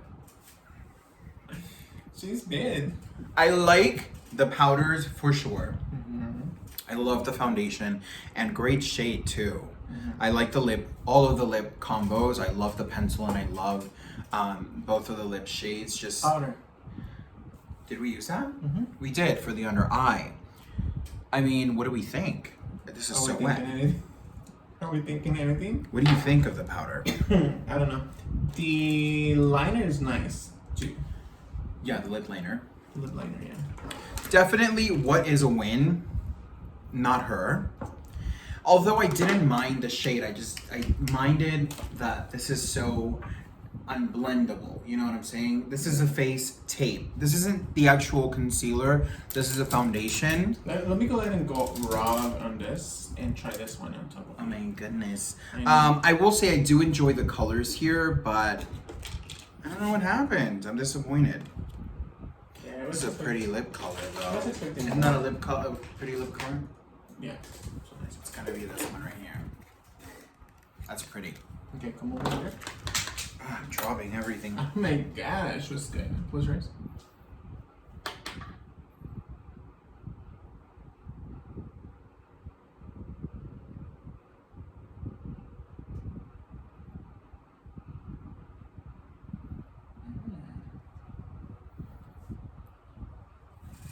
She's mid. I like the powders for sure. I love the foundation and great shade too. I like the lip, all of the lip combos. I love the pencil and I love both of the lip shades. Just Powder. Did we use that? We did for the under eye. I mean, what do we think? This is Are we so thinking wet. anything? Are we thinking anything? What do you think of the powder? I don't know. The liner is nice too. Yeah, the lip liner. Lip liner, yeah. Definitely what is a win, not her. Although I didn't mind the shade, I minded that this is so unblendable. You know what I'm saying? This is a face tape. This isn't the actual concealer. This is a foundation. Let me go ahead and go raw on this and try this one on top of it. Oh my goodness. I I will say I do enjoy the colors here, but I don't know what happened. I'm disappointed. Yeah, This is a pretty lip color I was though. expecting Isn't that a lip color? A pretty lip color? Yeah. It's gonna be this one right here. That's pretty. Okay, come over here. I'm dropping everything. Oh my gosh, was good. Close your eyes.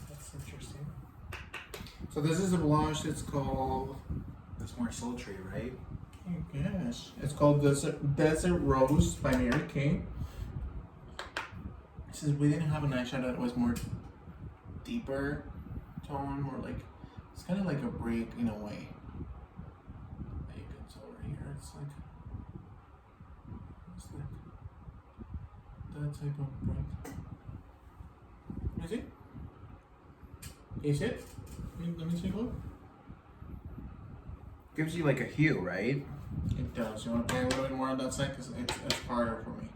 That's interesting. So this is a blush. It's called. It's more sultry, right? Oh gosh, it's called Desert Rose by Mary Kay. It says we didn't have an eyeshadow that was more deeper tone, more like it's kind of like a break in a way. Like it's over here. It's like that type of break. You see? Can you see it? Let me take a look. Gives you like a hue, right? It does. You want to play a little bit more on that side because it's harder for me.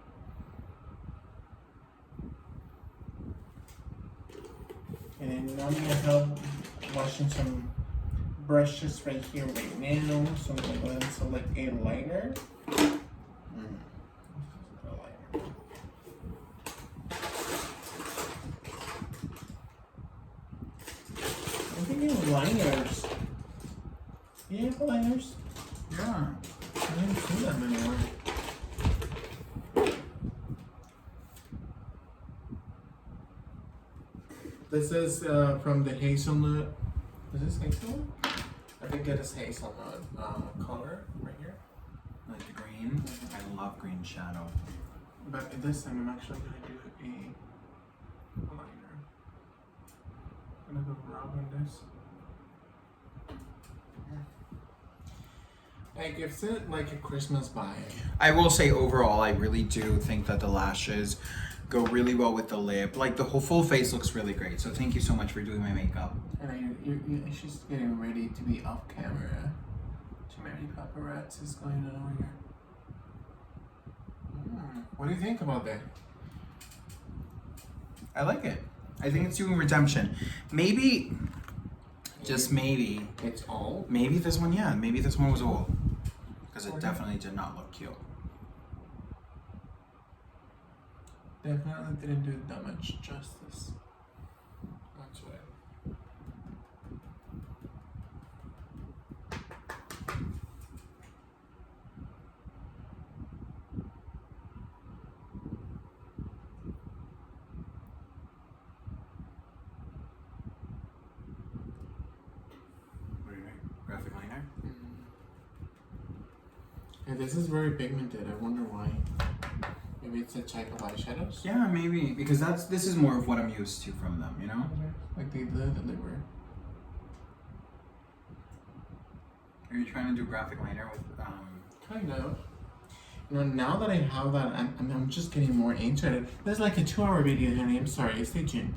And then now I'm gonna help washing some brushes right here right now. So I'm gonna go ahead and select a liner. I'm thinking of liners. Do you have liners? Yeah. I didn't see them anymore. This is from the hazelnut. Is this hazelnut? I think it is hazelnut color right here. Like the green. I love green shadow. But this time I'm actually gonna do a liner. I'm gonna go raw on this. Like it's like a Christmas vibe. I will say overall, I really do think that the lashes go really well with the lip. Like the whole full face looks really great. So thank you so much for doing my makeup. And she's getting ready to be off camera. Too many paparazzi is going on over here. What do you think about that? I like it. I think it's doing redemption. Maybe, just maybe, It's all. maybe this one, yeah, maybe this one was old. Because it definitely did not look cute. Definitely didn't do that much justice. That's right. What do you think? Graphic liner? And this is very pigmented. I wonder why. Maybe it's a type of eyeshadows. Yeah, maybe. Because this is more of what I'm used to from them, you know? Like they deliver. Are you trying to do graphic liner with, Kind of. You know, now that I have that, I'm just getting more into it. This is like a 2-hour video, honey. I'm sorry. Stay tuned.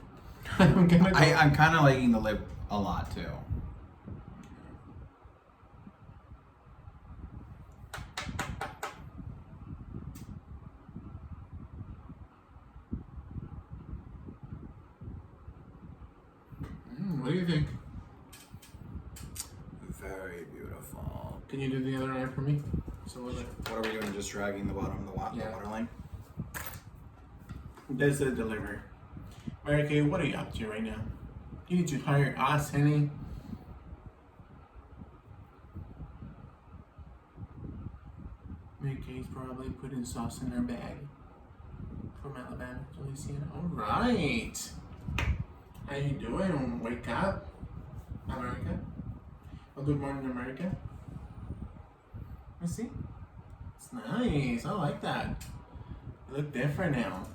I'm gonna go. I'm kind of liking the lip a lot, too. What do you think? Very beautiful. Can you do the other eye for me? So what? What are we doing? Just dragging the bottom of the Yeah. waterline? Does it deliver? Mary Kay, what are you up to right now? You need to hire us, honey. Mary Kay's probably putting sauce in her bag from Alabama to Louisiana. All right. How you doing? Wake up, America. A Good Morning America. Let's see. It's nice. I like that. You look different now.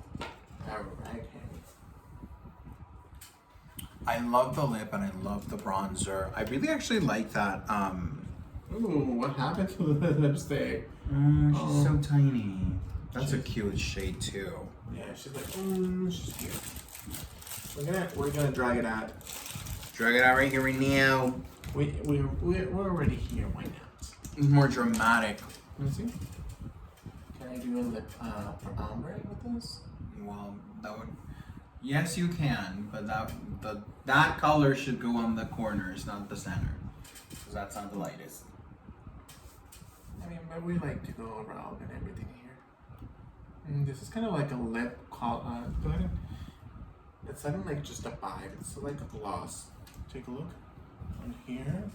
Alright. I love the lip and I love the bronzer. I really actually like that. Ooh, what happened to the lipstick? She's so tiny. That's a cute shade too. Yeah, she's like, she's cute. We're gonna drag it out. Drag it out right here, right now. We're already here. Why not? It's more dramatic. Let me see. Can I do a lip for ombre with this? Well, that would. Yes, you can, but that color should go on the corners, not the center, because that's not the lightest. I mean, but we like to go around and everything here. This is kind of like a lip color. Go ahead. It's not like just a vibe. It's like a gloss. Take a look on here.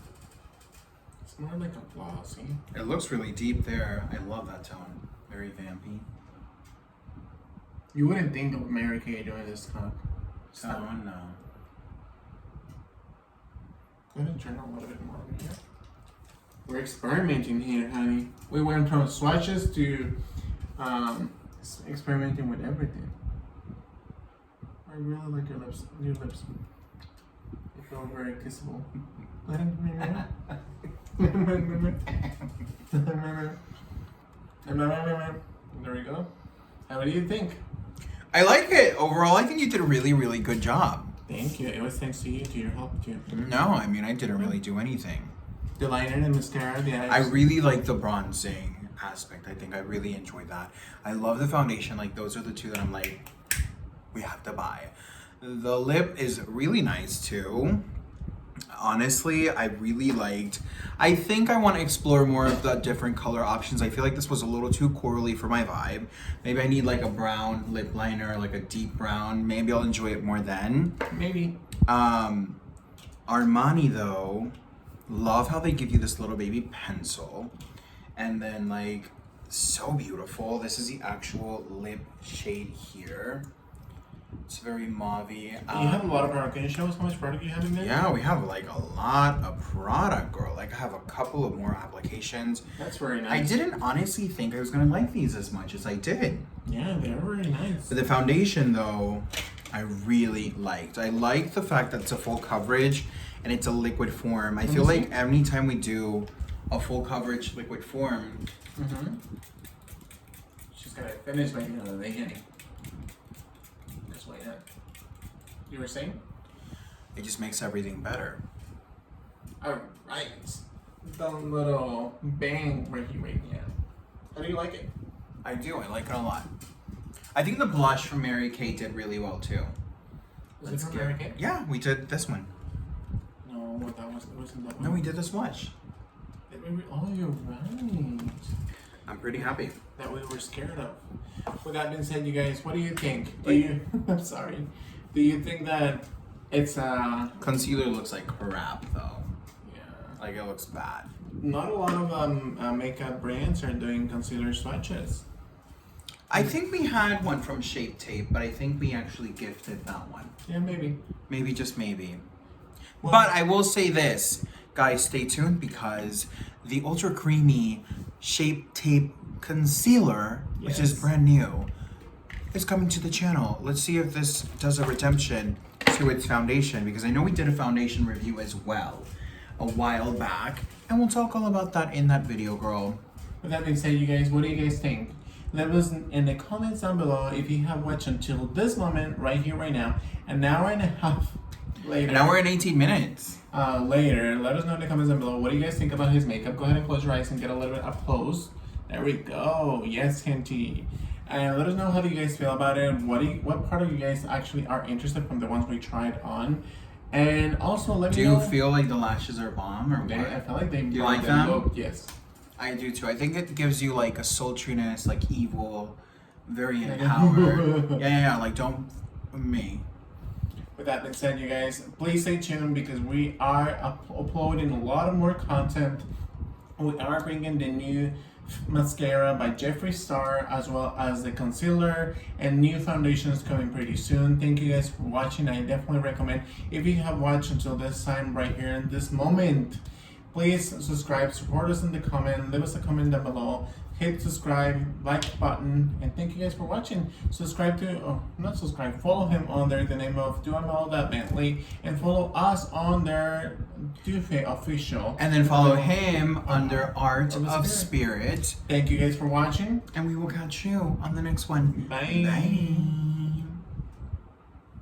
It's more like a gloss. See? It looks really deep there. I love that tone. Very vampy. You wouldn't think of Mary Kay doing this kind of Tone, no. Go ahead and turn on a little bit more over here. We're experimenting here, honey. We went from swatches to experimenting with everything. I really like your lips. Your lips. They feel very kissable. There we go. How do you think? I like it. Overall, I think you did a really, really good job. Thank you. It was thanks to you, to your help too. No, I mean, I didn't really do anything. The liner and mascara, the eyes. I really like the bronzing aspect. I think I really enjoyed that. I love the foundation. Like, those are the two that I'm like, we have to buy. The lip is really nice too. Honestly, I really liked. I think I want to explore more of the different color options. I feel like this was a little too corally for my vibe. Maybe I need like a brown lip liner, like a deep brown. Maybe I'll enjoy it more then. Maybe. Armani though, love how they give you this little baby pencil. And then like, so beautiful. This is the actual lip shade here. It's very mauvey. You have a lot of product. Can you show us how much product you have in there? Yeah, we have like a lot of product, girl. Like I have a couple of more applications. That's very nice. I didn't honestly think I was gonna like these as much as I did. Yeah, they're very nice. But the foundation though, I really liked. I like the fact that it's a full coverage and it's a liquid form. I feel like anytime we do a full coverage liquid form. She's gonna finish by the end of the day, honey. You were saying? It just makes everything better. Alright. The little bang right here. How do you like it? I do, I like it a lot. I think the blush from Mary Kay did really well too. Was it from Mary Kay? Yeah, we did this one. No, that wasn't that one. No, we did the swatch. Oh, you're right. I'm pretty happy. That we were scared of. With that being said, you guys, what do you think? I'm sorry. Do you think that it's Concealer looks like crap though. Yeah. Like it looks bad. Not a lot of makeup brands are doing concealer swatches. I think we had one from Shape Tape, but I think we actually gifted that one. Yeah, maybe. Maybe, just maybe. Well, but I will say this, guys, stay tuned because the Ultra Creamy Shape Tape Concealer, which is brand new, is coming to the channel. Let's see if this does a redemption to its foundation, because I know we did a foundation review as well a while back, and we'll talk all about that in that video, girl. With that being said, you guys, what do you guys think? Let us in the comments down below if you have watched until this moment right here, right now, an hour and a half later. An hour and 18 minutes. Later, let us know in the comments down below. What do you guys think about his makeup? Go ahead and close your eyes and get a little bit up close. There we go. Yes, Hinty. And let us know how do you guys feel about it. What part of you guys actually are interested from the ones we tried on. And also let me know. Do you feel like the lashes are bomb or what? I feel like they do you like them? Look. Yes. I do too. I think it gives you like a sultriness, like evil, very empowered. yeah, like don't me. With that being said, you guys, please stay tuned because we are uploading a lot of more content. We are bringing the new mascara by Jeffree Star, as well as the concealer and new foundations coming pretty soon. Thank you guys for watching. I definitely recommend, if you have watched until this time right here in this moment, Please subscribe, support us in the comment, leave us a comment down below, hit subscribe, like button, and thank you guys for watching. Subscribe to, not subscribe, follow him on there, the name of DoI'mAll.Bentley, and follow us on their Dufe Official. And then follow him under Art of Spirit. Thank you guys for watching. And we will catch you on the next one. Bye. Bye.